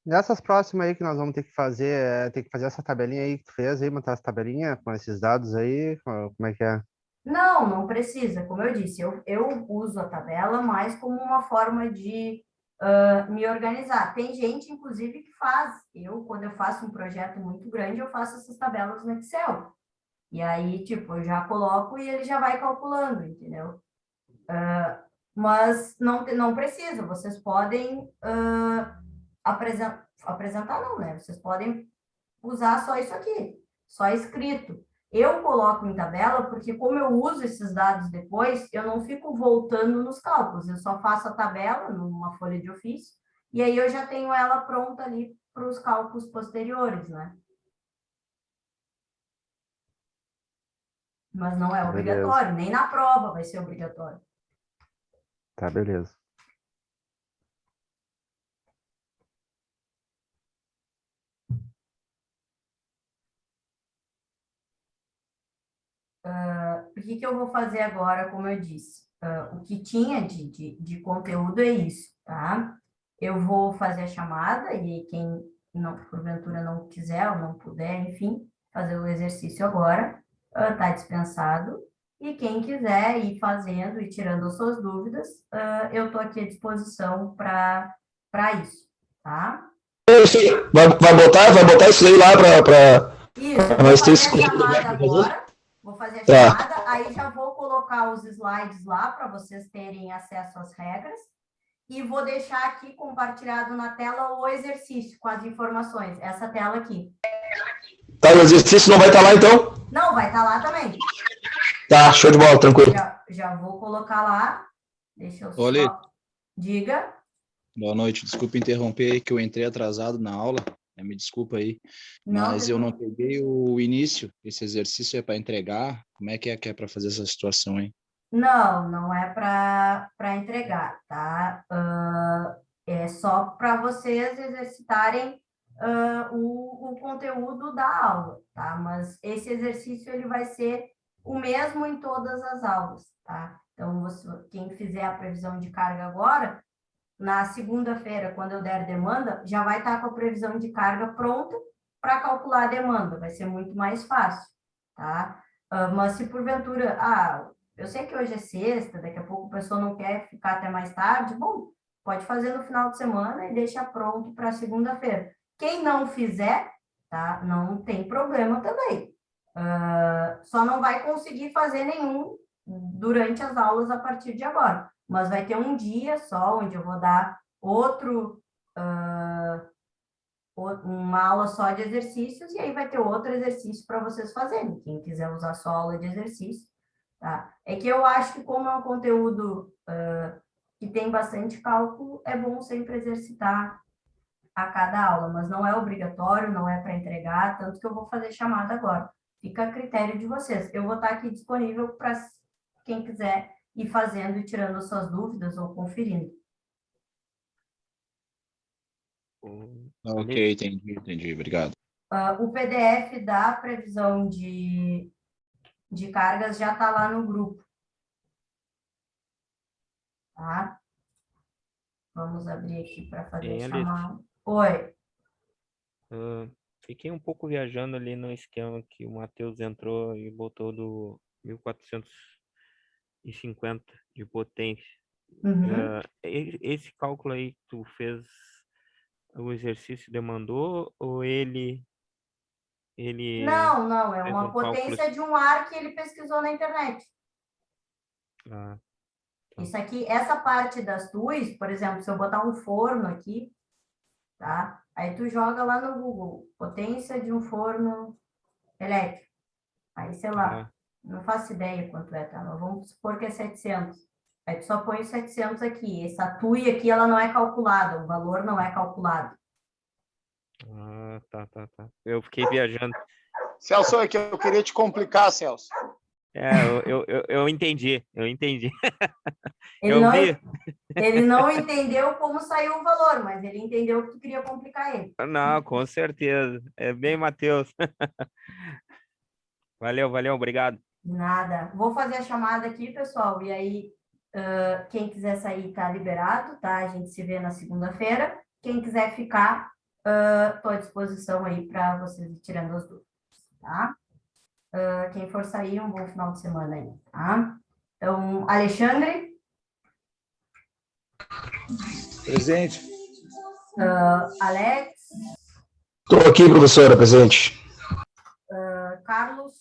Nessas próximas aí que nós vamos ter que fazer essa tabelinha aí que tu fez aí, montar essa tabelinha com esses dados aí, como é que é? Não precisa. Como eu disse, eu uso a tabela mais como uma forma de me organizar. Tem gente, inclusive, que faz. Quando eu faço um projeto muito grande, eu faço essas tabelas no Excel. E aí, tipo, eu já coloco e ele já vai calculando, entendeu? Mas não precisa. Vocês podem apresentar, não, né? Vocês podem usar só isso aqui, só escrito. Eu coloco em tabela porque, como eu uso esses dados depois, eu não fico voltando nos cálculos, eu só faço a tabela numa folha de ofício, e aí eu já tenho ela pronta ali para os cálculos posteriores, né? Mas não é obrigatório, nem na prova vai ser obrigatório. Tá, beleza. O que eu vou fazer agora, como eu disse? O que tinha de conteúdo é isso, tá? Eu vou fazer a chamada e quem, não, porventura, não quiser ou não puder, enfim, fazer o exercício agora, tá dispensado. E quem quiser ir fazendo e tirando as suas dúvidas, eu estou aqui à disposição para isso, tá? Vai botar isso aí lá para Isso, eu vou nós ter fazer a chamada agora, vou fazer a chamada, aí já vou colocar os slides lá para vocês terem acesso às regras e vou deixar aqui compartilhado na tela o exercício com as informações, essa tela aqui. Tá, o exercício não vai estar lá então? Não, vai estar lá também. Tá, show de bola, tranquilo. Já vou colocar lá. Deixa eu Olê. só... Diga. Boa noite, desculpa interromper que eu entrei atrasado na aula, me desculpa aí, mas eu não peguei o início, esse exercício é para entregar, como é que é para fazer essa situação aí? Não é para entregar, tá? É só para vocês exercitarem o conteúdo da aula, tá? Mas esse exercício ele vai ser o mesmo em todas as aulas, tá? Então, quem fizer a previsão de carga agora, na segunda-feira, quando eu der demanda, já vai estar com a previsão de carga pronta para calcular a demanda, vai ser muito mais fácil, tá? Mas se porventura, eu sei que hoje é sexta, daqui a pouco o pessoal não quer ficar até mais tarde, bom, pode fazer no final de semana e deixa pronto para segunda-feira. Quem não fizer, tá? Não tem problema também. Só não vai conseguir fazer nenhum durante as aulas a partir de agora. Mas vai ter um dia só onde eu vou dar uma aula só de exercícios e aí vai ter outro exercício para vocês fazerem. Quem quiser usar só aula de exercício, tá? É que eu acho que como é um conteúdo que tem bastante cálculo, é bom sempre exercitar a cada aula, mas não é obrigatório, não é para entregar, tanto que eu vou fazer chamada agora. Fica a critério de vocês. Eu vou estar aqui disponível para quem quiser ir fazendo e tirando as suas dúvidas ou conferindo. Ok, entendi, obrigado. O PDF da previsão de cargas já está lá no grupo. Tá? Vamos abrir aqui para fazer a chamada. Oi. Fiquei um pouco viajando ali no esquema que o Matheus entrou e botou do 1450 de potência. Uhum. Esse cálculo aí que tu fez, o exercício demandou ou ele Não, é fez uma um cálculo? potência de um ar que ele pesquisou na internet. Tá. Isso aqui, essa parte das TUIs, por exemplo, se eu botar um forno aqui, tá? Aí tu joga lá no Google, potência de um forno elétrico. Aí, sei lá, não faço ideia quanto é, tá? Mas vamos supor que é 700. Aí tu só põe os 700 aqui. Essa TUI aqui, ela não é calculada, o valor não é calculado. Tá. Eu fiquei viajando. Celso, é que eu queria te complicar, Celso. Eu entendi. Ele não entendeu como saiu o valor, mas ele entendeu que tu queria complicar ele. Não, com certeza. É bem, Matheus. Valeu, obrigado. Nada. Vou fazer a chamada aqui, pessoal, e aí quem quiser sair tá liberado, tá? A gente se vê na segunda-feira. Quem quiser ficar, estou à disposição aí para vocês ir tirando as dúvidas, tá? Quem for sair, um bom final de semana aí, tá? Então, Alexandre? Presente. Alex? Estou aqui, professora, presente. Carlos?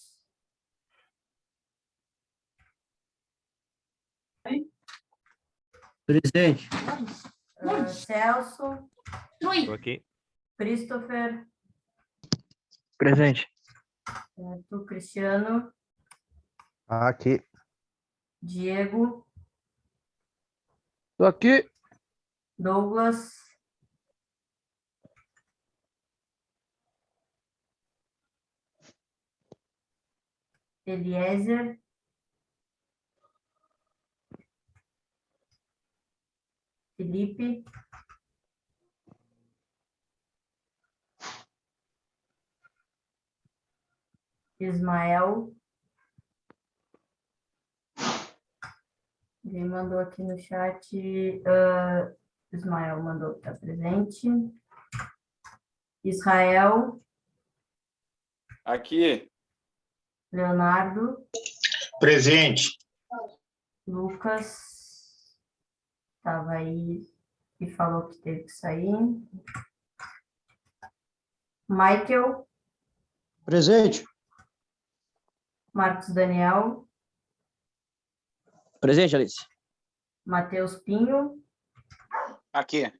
Presente. Celso? Estou aqui. Christopher? Presente. Tu, Cristiano? Aqui. Diego? Tô aqui. Douglas? Eliezer? Felipe? Ismael? Ele mandou aqui no chat. Ismael mandou que está presente. Israel? Aqui. Leonardo? Presente. Lucas estava aí e falou que teve que sair. Michael, Presente. Marcos Daniel, Presente, Alice. Matheus Pinho, Aqui.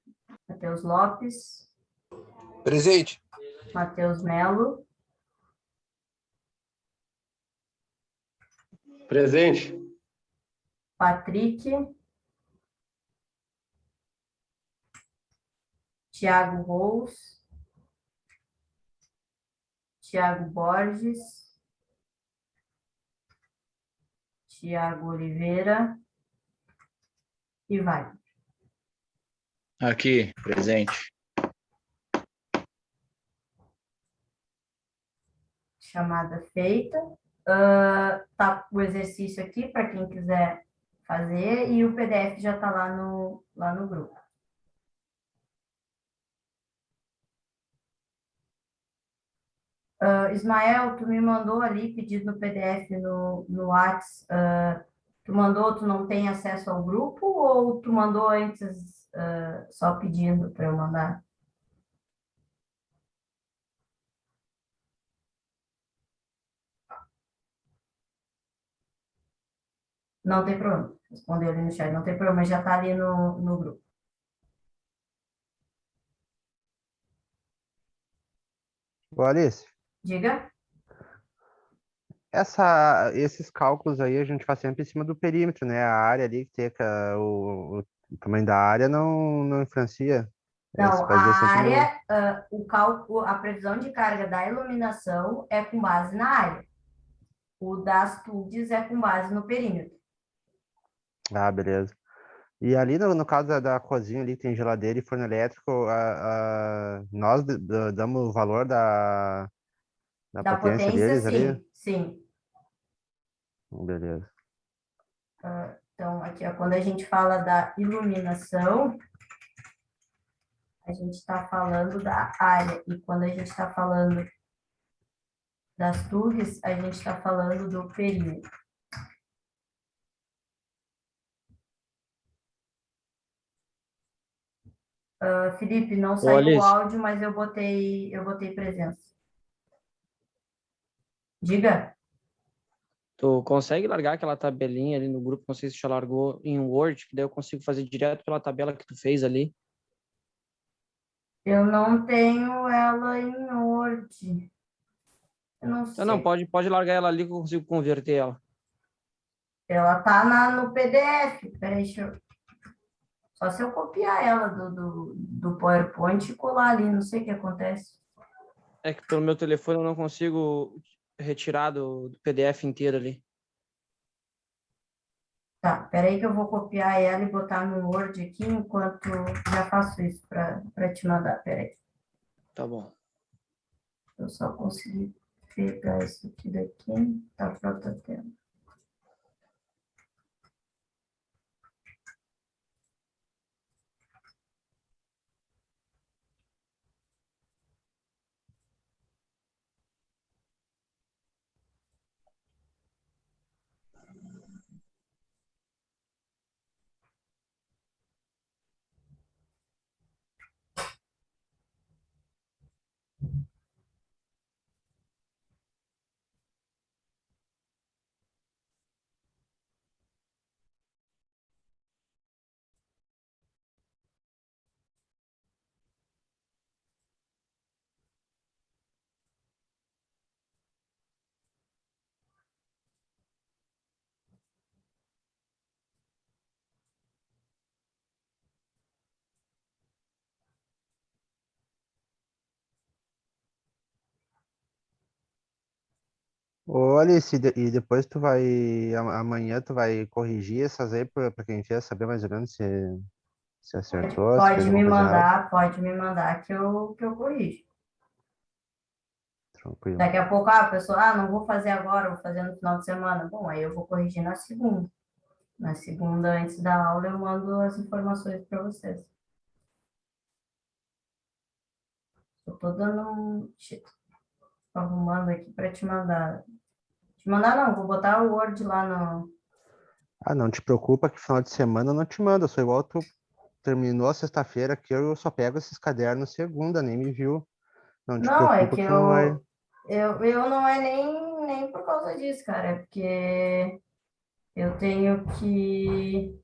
Matheus Lopes, Presente. Matheus Melo, Presente. Patrick, Tiago Rous, Tiago Borges, Tiago Oliveira e vai. Aqui, presente. Chamada feita. Tá o exercício aqui para quem quiser fazer e o PDF já está lá no grupo. Ismael, tu me mandou ali pedido no PDF no Whats. Tu mandou, tu não tem acesso ao grupo ou tu mandou antes só pedindo para eu mandar? Não tem problema. Respondeu ali no chat, não tem problema, já está ali no grupo. Ô, Alice, Diga. esses cálculos aí a gente faz sempre em cima do perímetro, né? A área ali, que tem o tamanho da área não influencia. Se Não, a baseia sempre no... área, o cálculo, a previsão de carga da iluminação é com base na área. O das TUDs é com base no perímetro. Ah, beleza. E ali no caso da cozinha ali, que tem geladeira e forno elétrico, nós damos o valor da Da potência potência, deles ali? sim. Beleza. Então, aqui, ó, quando a gente fala da iluminação, a gente está falando da área. E quando a gente está falando das TUGs, a gente está falando do perímetro. Felipe, não saiu o Alice. áudio, mas eu botei presença. Diga. Tu consegue largar aquela tabelinha ali no grupo? Não sei se tu já largou em Word, que daí eu consigo fazer direto pela tabela que tu fez ali. Eu não tenho ela em Word. Eu não sei. Não, pode largar ela ali que eu consigo converter ela. Ela tá no PDF. Peraí, só se eu copiar ela do PowerPoint e colar ali, não sei o que acontece. É que pelo meu telefone eu não consigo retirar do PDF inteiro ali. Tá, peraí que eu vou copiar ela e botar no Word aqui enquanto já faço isso para te mandar. Peraí, Tá bom. eu só consegui pegar isso aqui daqui, tá pronto a tela. Ô, Alice, e depois amanhã tu vai corrigir essas aí pra quem quer saber mais ou menos se acertou, se fez alguma coisa errada. Pode me mandar que eu corrijo. Tranquilo. Daqui a pouco, a pessoa, não vou fazer agora, vou fazer no final de semana. Bom, aí eu vou corrigir na segunda. Na segunda, antes da aula, eu mando as informações para vocês. Eu tô arrumando aqui para te Te mandar não, vou botar o Word lá no... Ah, não te preocupa que final de semana eu não te mando. Eu sou igual tu terminou a sexta-feira aqui, eu só pego esses cadernos segunda, nem me viu. Não te Não, é preocupa que que tu não vai. eu não é nem por causa disso, cara, é porque eu tenho que...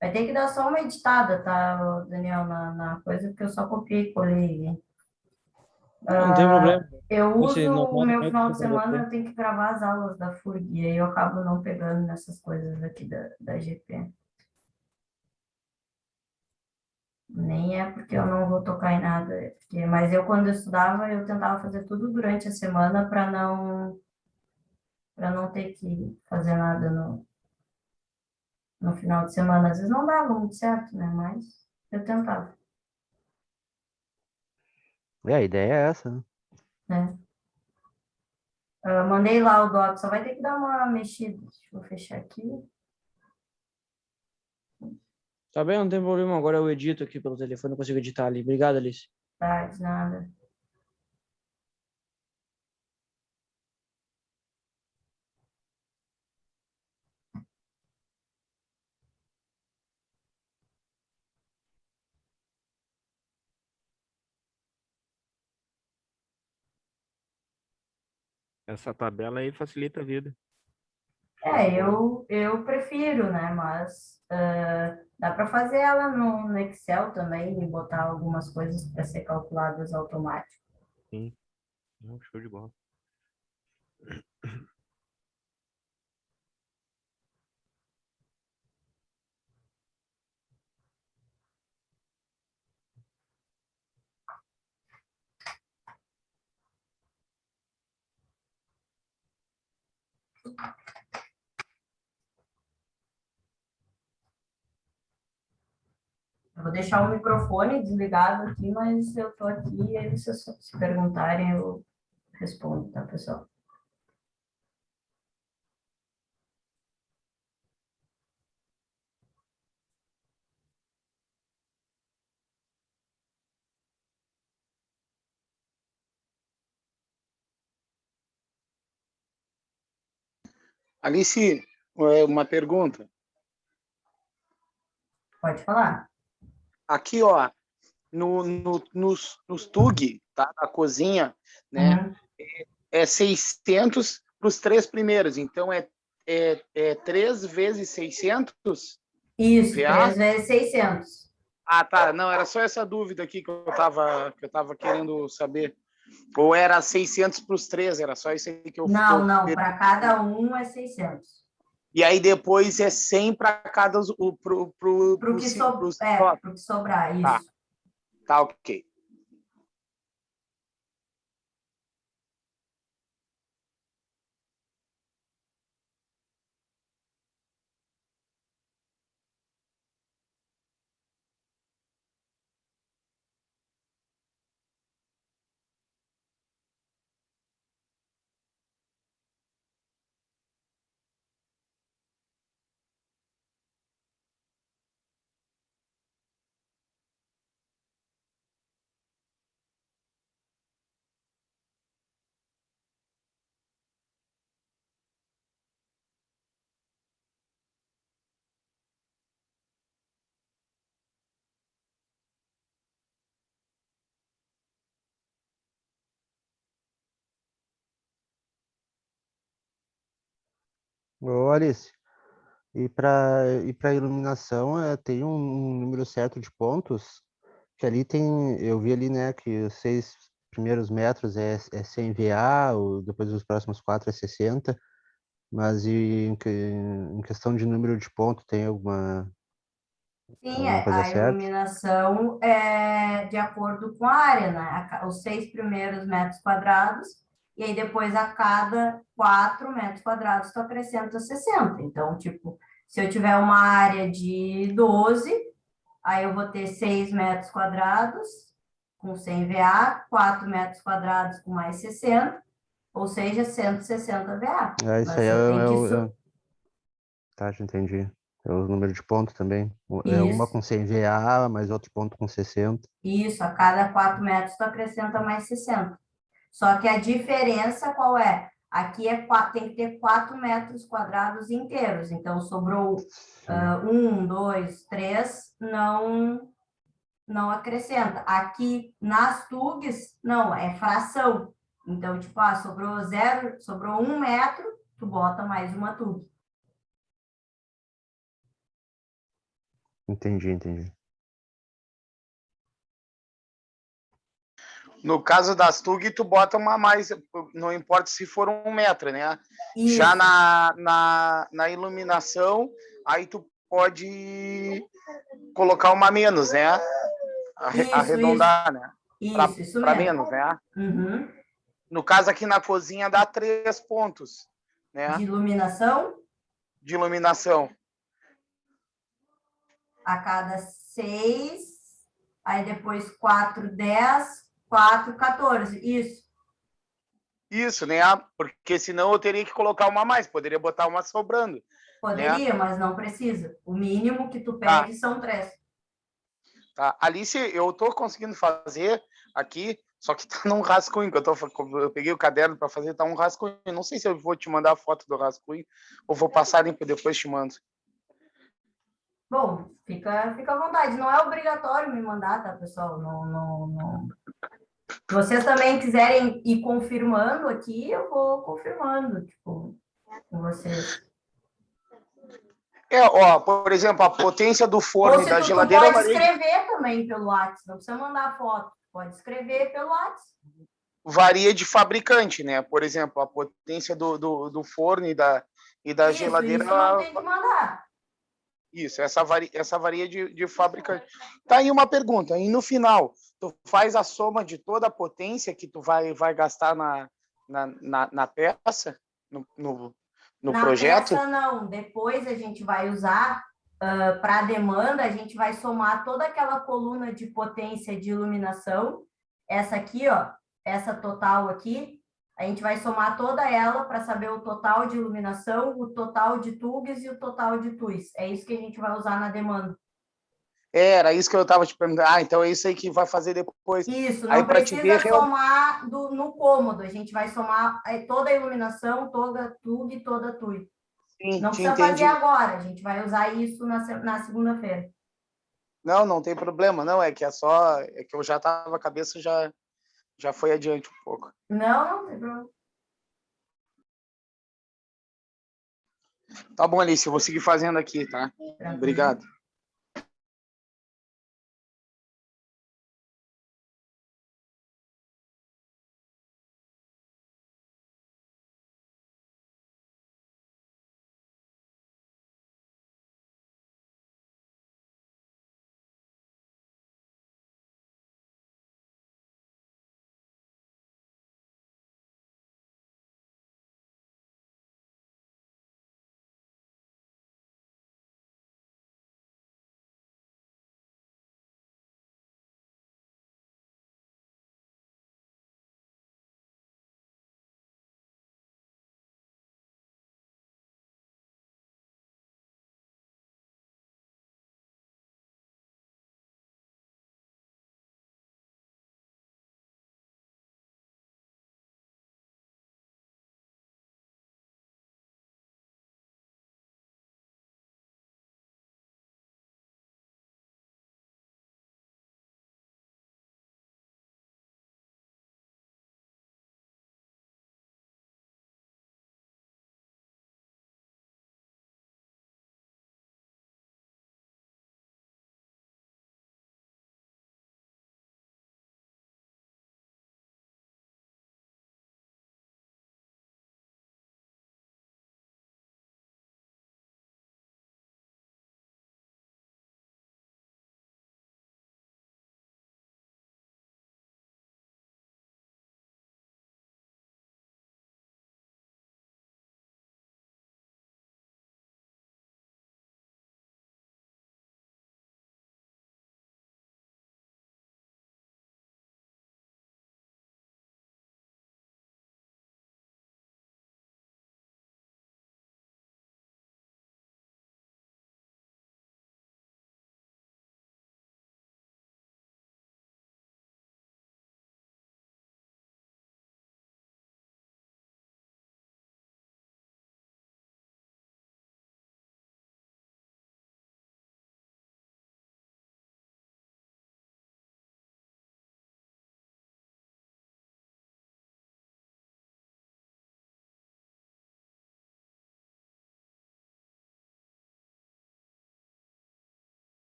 Vai ter que dar só uma editada, tá, ô, Daniel, na coisa, porque eu só copiei e colei. Não tem problema. Eu Você uso não o manda meu nem o final que de pra semana, você. eu tenho que gravar as aulas da FURG, e aí eu acabo não pegando nessas coisas aqui da GP. Nem é porque eu não vou tocar em nada, é porque... mas eu, quando eu estudava, eu tentava fazer tudo durante a semana para não ter que fazer nada no final de semana. Às vezes não dava muito certo, né? Mas eu tentava, É, a ideia é essa, né? né? Eu mandei lá o doc, só vai ter que dar uma mexida. Deixa eu fechar aqui. Tá bem, não tem problema. Agora eu edito aqui pelo telefone, eu consigo editar ali. Obrigado, Alice. Tá, de nada. Essa tabela aí facilita a vida. Eu prefiro, né? Mas dá para fazer ela no Excel também e botar algumas coisas para ser calculadas automático. Sim. Não, show de bola. Eu vou deixar o microfone desligado aqui, mas eu tô aqui e aí vocês se perguntarem, eu respondo, tá, pessoal? Alice, uma pergunta. Pode falar. Aqui, ó, nos TUG, tá? Na cozinha, né? Uhum. É 600 para os 3 primeiros. Então, é 3 vezes 600 Isso, VA? 3 vezes 600. Ah, tá. Não, era só essa dúvida aqui que eu tava querendo saber. Ou era 600 para os 3, era só isso aí que eu Não, para perguntei. cada um é 600. E aí depois é 100 para cada Pro que, pros pro que sobrar, Tá, isso. tá, ok. Ô, Alice, e para iluminação tem um número certo de pontos, que ali tem, eu vi ali, né, que os 6 primeiros metros é 100 VA, depois os próximos 4 é 60, mas em questão de número de ponto, tem Sim, alguma coisa a certa? iluminação é de acordo com a área, né? Os 6 primeiros metros quadrados, e aí depois a cada 4 metros quadrados tu acrescenta 60. Então, tipo, se eu tiver uma área de 12, aí eu vou ter 6 metros quadrados com 100 VA, 4 metros quadrados com mais 60, ou seja, 160 VA. Isso aí Mas eu tenho que... tá, já entendi. É o número de ponto também. É uma Isso. com 100 VA, mais outro ponto com 60. Isso, a cada 4 metros tu acrescenta mais 60. Só que a diferença qual é? Aqui tem que ter 4 metros quadrados inteiros. Então, sobrou 1, 2, 3, não acrescenta. Aqui nas TUGs, não, é fração. Então, tipo, sobrou 1 metro, tu bota mais uma TUG. Entendi. No caso das TUG, tu bota uma a mais, não importa se for 1 metro, né? Isso. Já na iluminação, aí tu pode colocar uma a menos, né? Arredondar, né? Isso Para mesmo. menos, né? Uhum. No caso aqui na cozinha dá 3 pontos, né? De iluminação? De iluminação. A cada 6, aí depois 4, 10, 4, 14. Isso. Isso, né? Porque senão eu teria que colocar uma a mais, poderia botar uma sobrando. Poderia, né? mas não precisa. O mínimo que tu pede são 3. Tá. Alice, eu tô conseguindo fazer aqui, só que tá num rascunho, eu peguei o caderno para fazer, tá um rascunho. Não sei se eu vou te mandar a foto do rascunho ou vou passar limpo depois te mando. Bom, fica à vontade. Não é obrigatório me mandar, tá, pessoal? Não. Se vocês também quiserem ir confirmando aqui, eu vou confirmando, tipo, com vocês. Por exemplo, a potência do forno Ou e se da tu geladeira pode escrever também pelo WhatsApp, não precisa mandar foto, pode escrever pelo WhatsApp. varia de fabricante, né? Por exemplo, a potência do forno e da geladeira. Isso não tem que mandar. Isso, essa varia de fabricante. Tá aí uma pergunta. E no final, tu faz a soma de toda a potência que tu vai gastar na peça, no projeto? Na peça, não. Depois a gente vai usar, para a demanda, a gente vai somar toda aquela coluna de potência de iluminação. Essa aqui, ó, essa total aqui, a gente vai somar toda ela para saber o total de iluminação, o total de TUGs e o total de TUIs. É isso que a gente vai usar na demanda. Era isso que eu estava te perguntando. Então é isso aí que vai fazer depois. Isso, Aí não para te precisa ver somar no cômodo, a gente vai somar toda a iluminação, toda a TUG e toda a TUI. Sim, Não te precisa fazer entendi. agora, a gente vai usar isso na segunda-feira. Não tem problema, não. É que eu já estava, a cabeça já foi adiante um pouco. Não tem problema. Tá bom, Alice, eu vou seguir fazendo aqui, tá? Tranquilo. Obrigado.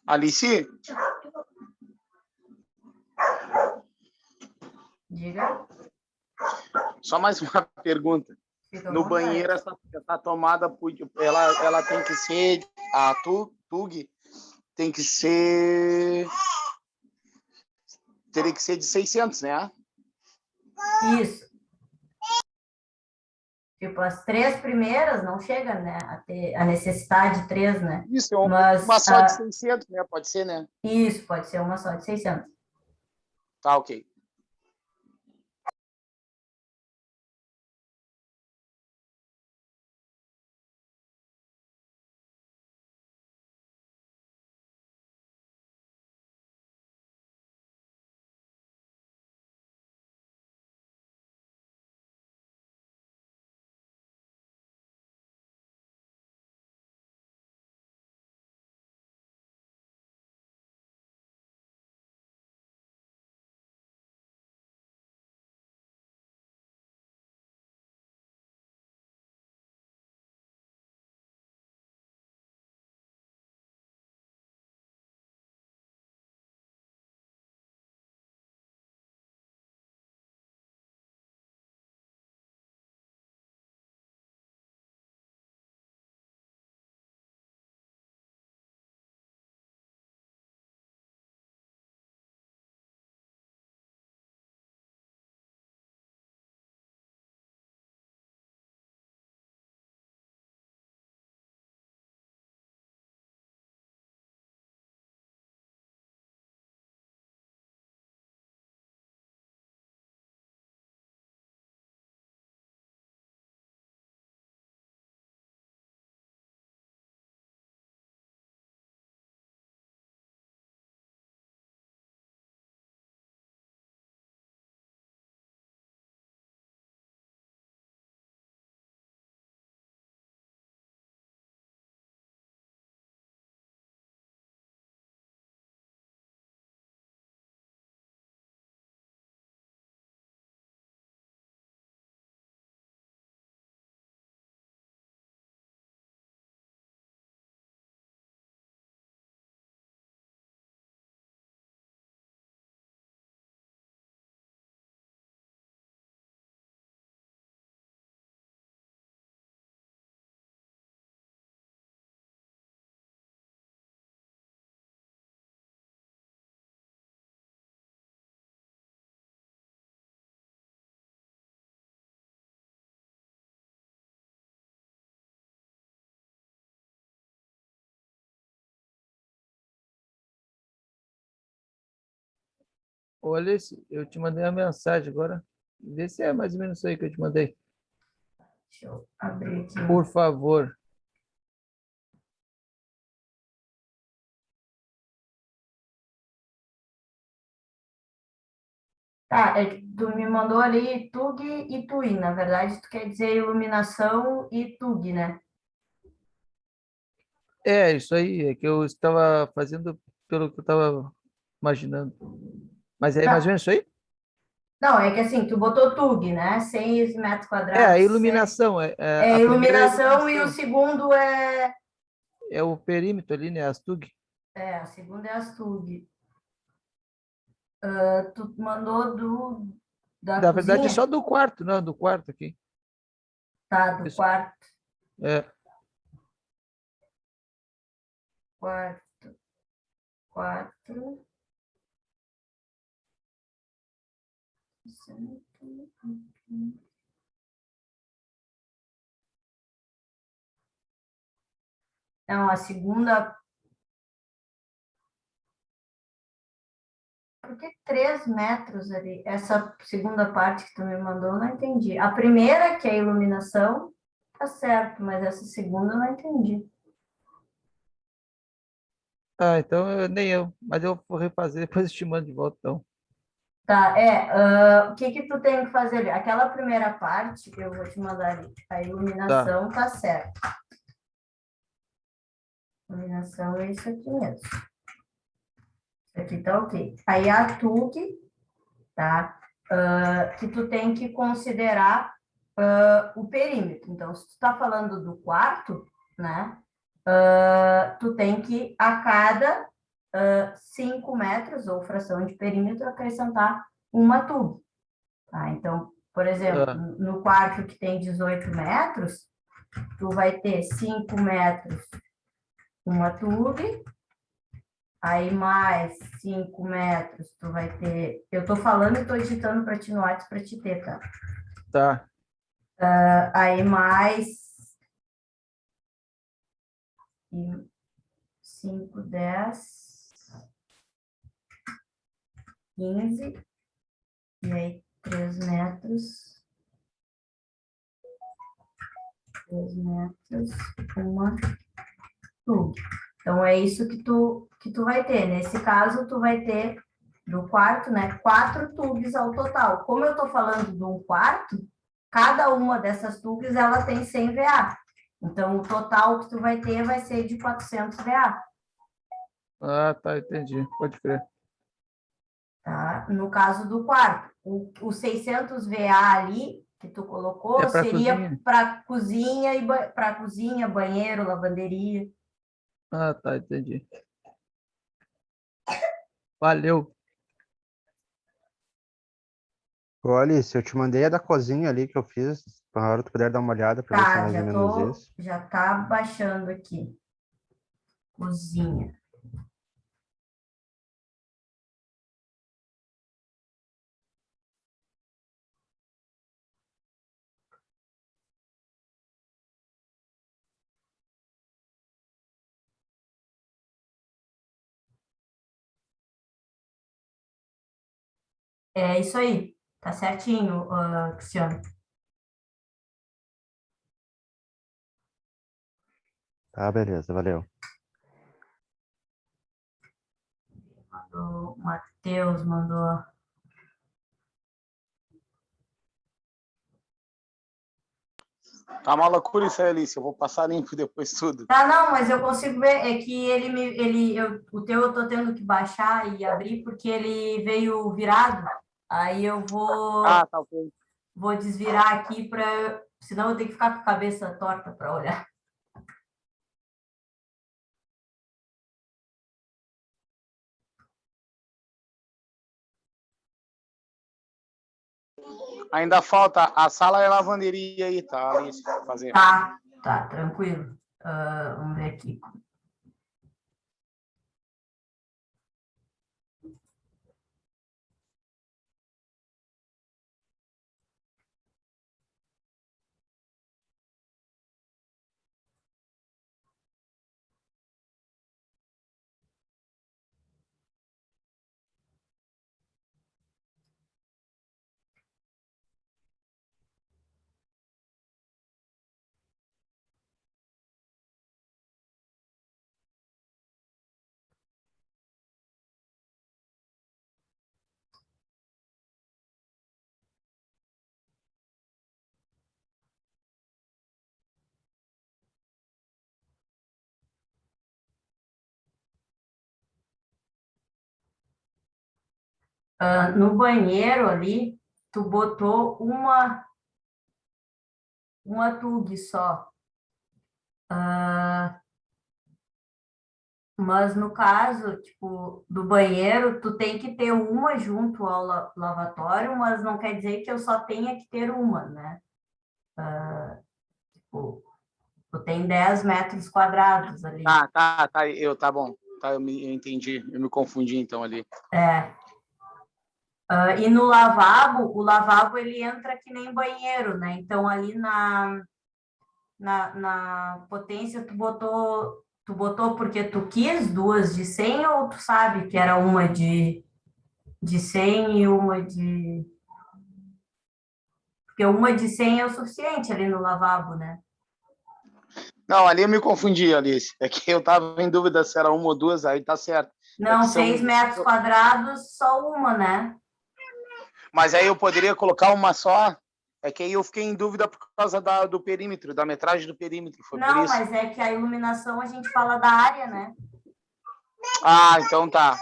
Alice, Diga. só mais uma pergunta. Fica à No vontade. banheiro, essa tomada, ela tem que ser, a TUG tem que ser, teria que ser de 600, né? Isso. Tipo, as 3 primeiras não chega, né, a ter a necessidade de 3, né? Isso, Mas, uma só de 600, né? Pode ser, né? Isso, pode ser uma só de 600. Tá, ok. Ô, Alice, eu te mandei uma mensagem agora. Vê se é mais ou menos isso aí que eu te mandei. Deixa eu abrir aqui. Por favor. Tá, é que tu me mandou ali TUG e TUI. Na verdade, tu quer dizer iluminação e TUG, né? É, isso aí. É que eu estava fazendo pelo que eu estava imaginando. Mas é mais ou Não, menos isso aí? não, é que assim, tu botou TUG, né? 100 metros É, a quadrados, iluminação. é A primeira é a iluminação e o iluminação. segundo é... É o perímetro ali, né? As TUG. É, a segunda é as TUG. Tu mandou da Na verdade, é cozinha? só do quarto, não, do quarto aqui. Tá, do Isso. quarto. É, Quarto, quatro. Não, a segunda. Por que 3 metros ali? Essa segunda parte que tu me mandou, eu não entendi. A primeira, que é a iluminação, tá certo, mas essa segunda eu não entendi. então nem eu. Mas eu vou refazer, depois eu te mando de volta, então. Tá, o que que tu tem que fazer ali? Aquela primeira parte, eu vou te mandar ali. A Tá. iluminação tá certo. Iluminação é isso aqui mesmo. Isso aqui tá ok. Aí a TUC, tá? Que tu tem que considerar o perímetro. Então, se tu está falando do quarto, né? Tu tem que, a cada 5 metros, ou fração de perímetro, acrescentar uma tub. Tá? Então, por exemplo, no quarto que tem 18 metros, tu vai ter 5 metros uma tub, aí mais 5 metros tu vai ter... Eu tô falando e tô digitando para ti no WhatsApp para te ter, tá? Tá. Aí mais 5, 10, 15, e aí 3 metros, 3 metros, uma tub. Então, é isso que tu vai ter. Nesse caso, tu vai ter do quarto, né, 4 tubes ao total. Como eu estou falando de um quarto, cada uma dessas tubes, ela tem 100 VA. Então, o total que tu vai ter vai ser de 400 VA. Ah, tá, entendi. Pode crer. Tá? No caso do quarto, o 600 VA ali que tu colocou É pra seria para cozinha, banheiro, lavanderia. Ah, tá, entendi. Valeu. Ô, Alice, eu te mandei a da cozinha ali que eu fiz, para hora tu puder dar uma olhada para ver se é Tá, mais ou menos isso. já tá baixando aqui. Cozinha. É isso aí, tá certinho, Cristiano. Tá, beleza, valeu. O Matheus mandou. Tá uma loucura isso aí, Alice. Eu vou passar limpo depois tudo. Tá, não, mas eu consigo ver, é que o teu eu tô tendo que baixar e abrir porque ele veio virado. Aí eu Tá ok. vou desvirar aqui senão eu tenho que ficar com a cabeça torta para olhar. Ainda falta a sala e a lavanderia aí, tá, Alice? Fazer. Tá, tranquilo. Vamos ver aqui. No banheiro ali, tu botou uma tub só. Mas no caso, tipo, do banheiro, tu tem que ter uma junto ao lavatório, mas não quer dizer que eu só tenha que ter uma, né? Tipo, tu tem 10 metros quadrados ali. Tá bom. Tá, eu entendi. Eu me confundi então ali. E no lavabo, o lavabo ele entra que nem banheiro, né? Então ali na potência tu botou porque tu quis 2 de 100 ou tu sabe que era uma de 100 e uma de... Porque uma de 100 é o suficiente ali no lavabo, né? Não, ali eu me confundi, Alice. É que eu tava em dúvida se era uma ou duas, aí tá certo. Não, 6 metros quadrados, só uma, né? Mas aí eu poderia colocar uma só. É que aí eu fiquei em dúvida por causa do perímetro, da metragem do perímetro. Foi por Não, isso. mas é que a iluminação a gente fala da área, né? Então tá.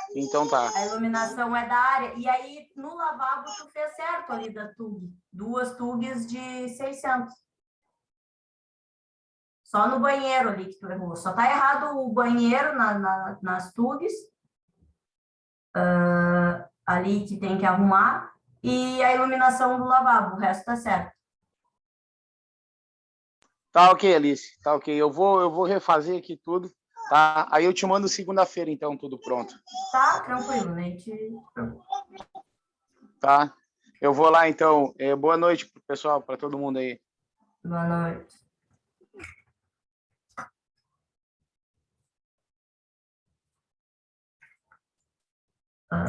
A iluminação é da área. E aí, no lavabo, tu fez certo ali da tub. 2 tubes de 600. Só no banheiro ali que tu errou. Só tá errado o banheiro nas tubes ali que tem que arrumar, e a iluminação do lavabo, o resto tá certo. Tá ok, Alice. Tá ok. Eu vou refazer aqui tudo, tá? Aí eu te mando segunda-feira, então, tudo pronto. Tá, tranquilo, né? Tá? Eu vou lá, então. Boa noite pro pessoal, para todo mundo aí. Boa noite.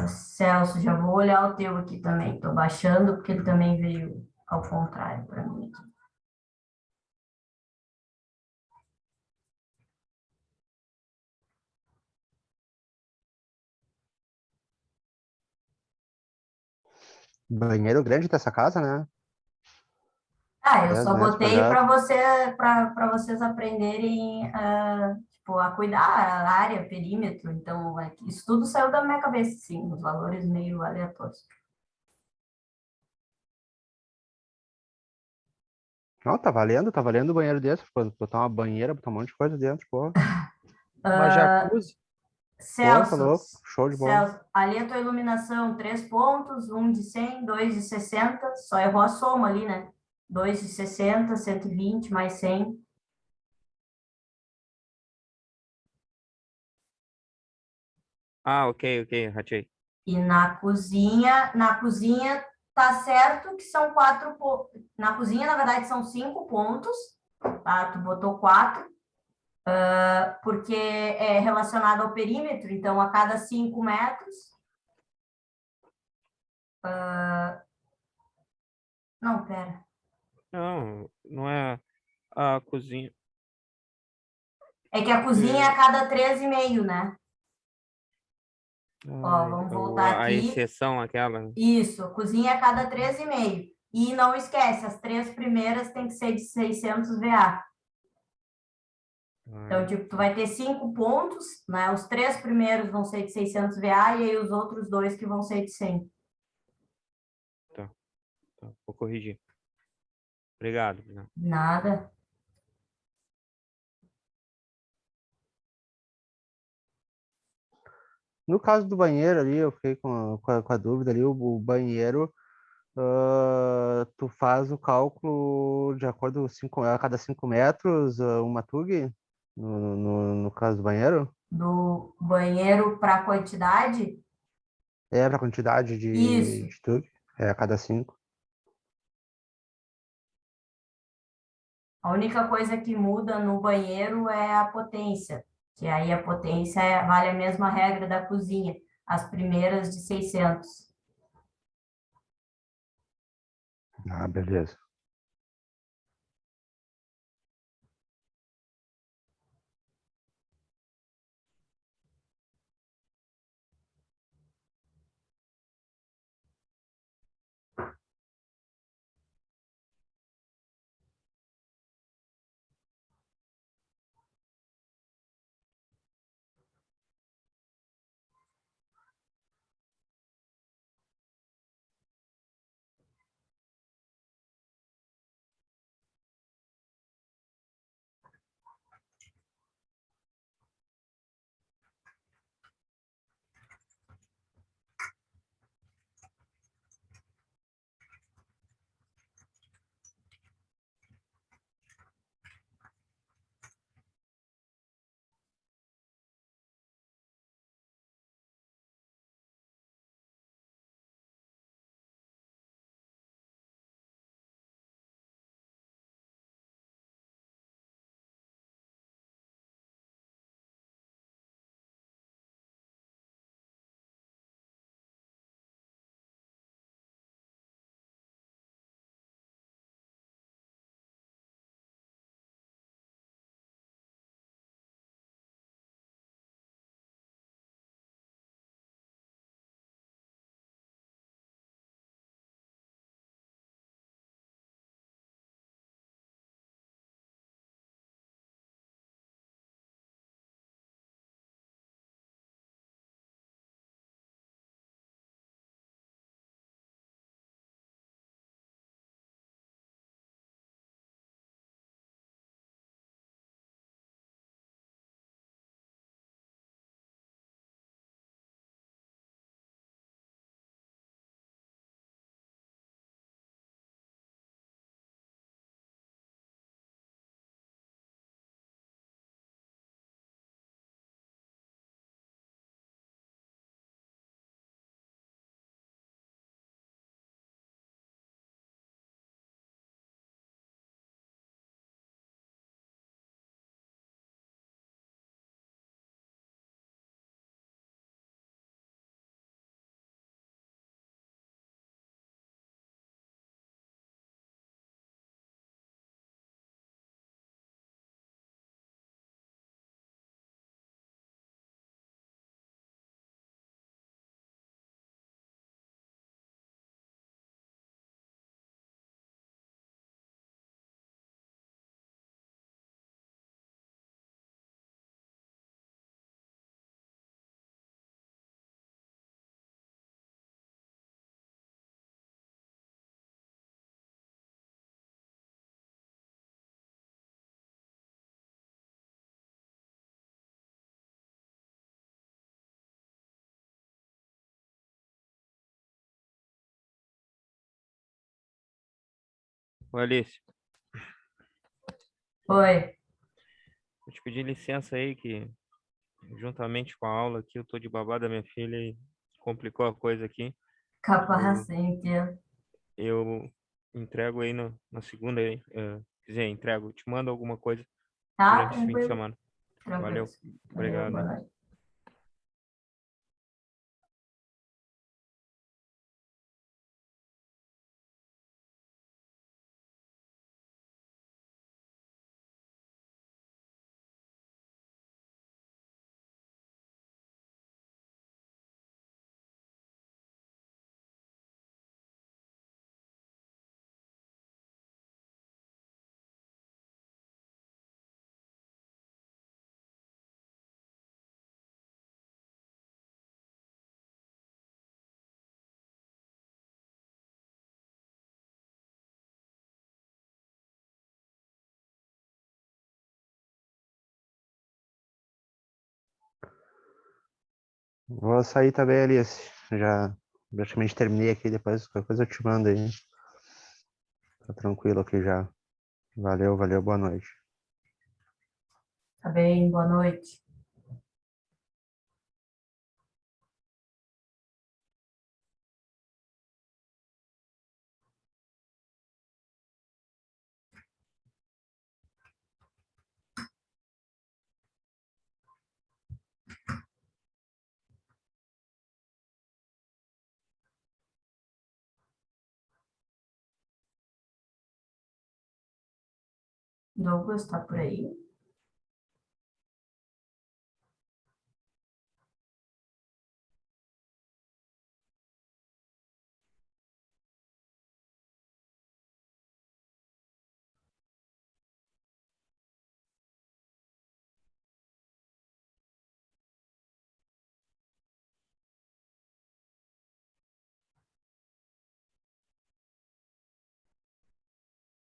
Celso, já vou olhar o teu aqui também. Tô baixando porque ele também veio ao contrário para mim. Banheiro grande dessa casa, né? Ah, eu 10 só metros botei para quadrados. vocês aprenderem tipo, a cuidar a área, perímetro. Então, isso tudo saiu da minha cabeça, sim, os valores meio aleatórios. Não, tá valendo o banheiro desse. Pô, botar uma banheira, botar um monte de coisa dentro, pô. Uma jacuzzi. Pô, tá Celso, louco. Show de bola. Celso, ali a tua iluminação, 3 pontos, um de 100, 2 de 60, só errou a soma ali, né? 2 de 60, 120 mais 100. Ah, ok, ratei. E na cozinha tá certo que são 4 pontos. Na cozinha, na verdade, são 5 pontos, tá? Tu botou 4, porque é relacionado ao perímetro, então a cada 5 metros. Não, pera. Não, não é a cozinha. É que a cozinha é a cada 13,5, né? Ó, vamos voltar A aqui. exceção aquela. Isso, a cozinha é a cada 13,5. E não esquece, as 3 primeiras tem que ser de 600 VA. Então, tipo, tu vai ter 5 pontos, né? Os 3 primeiros vão ser de 600 VA e aí os outros 2 que vão ser de 100. Tá, vou corrigir. Obrigado. Nada. No caso do banheiro ali, eu fiquei com a dúvida ali, o banheiro, tu faz o cálculo de acordo com a cada 5 metros, uma TUG, no caso do banheiro? Do banheiro para a quantidade? É, para quantidade Isso. de TUG, é a cada 5. A única coisa que muda no banheiro é a potência, que aí a potência vale a mesma regra da cozinha, as primeiras de 600. Ah, beleza. Ô, Alice, Oi. vou te pedir licença aí que, juntamente com a aula aqui, eu tô de babá da minha filha e complicou a coisa aqui. Capaz, entendo. Eu entrego aí na segunda aí. Quer dizer, entrego, te mando alguma coisa Tá, durante esse fim de tranquilo. semana. Tranquilo. Valeu. Valeu, Obrigado boa aí. noite. Vou sair também, Alice. Já praticamente terminei aqui, depois qualquer coisa eu te mando aí. Tá tranquilo aqui já. Valeu, valeu, boa noite. Tá bem, boa noite. Douglas, tá por aí?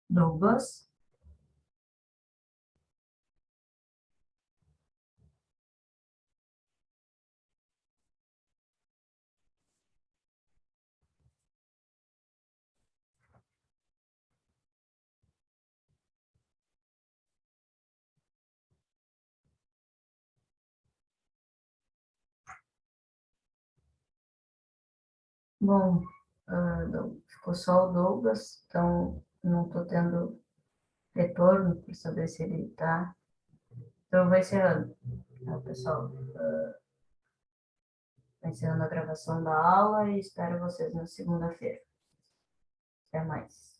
Douglas? Bom, ficou só o Douglas, então não estou tendo retorno para saber se ele está. Então, eu vou encerrando, tá, pessoal? Vou encerrando a gravação da aula e espero vocês na segunda-feira. Até mais.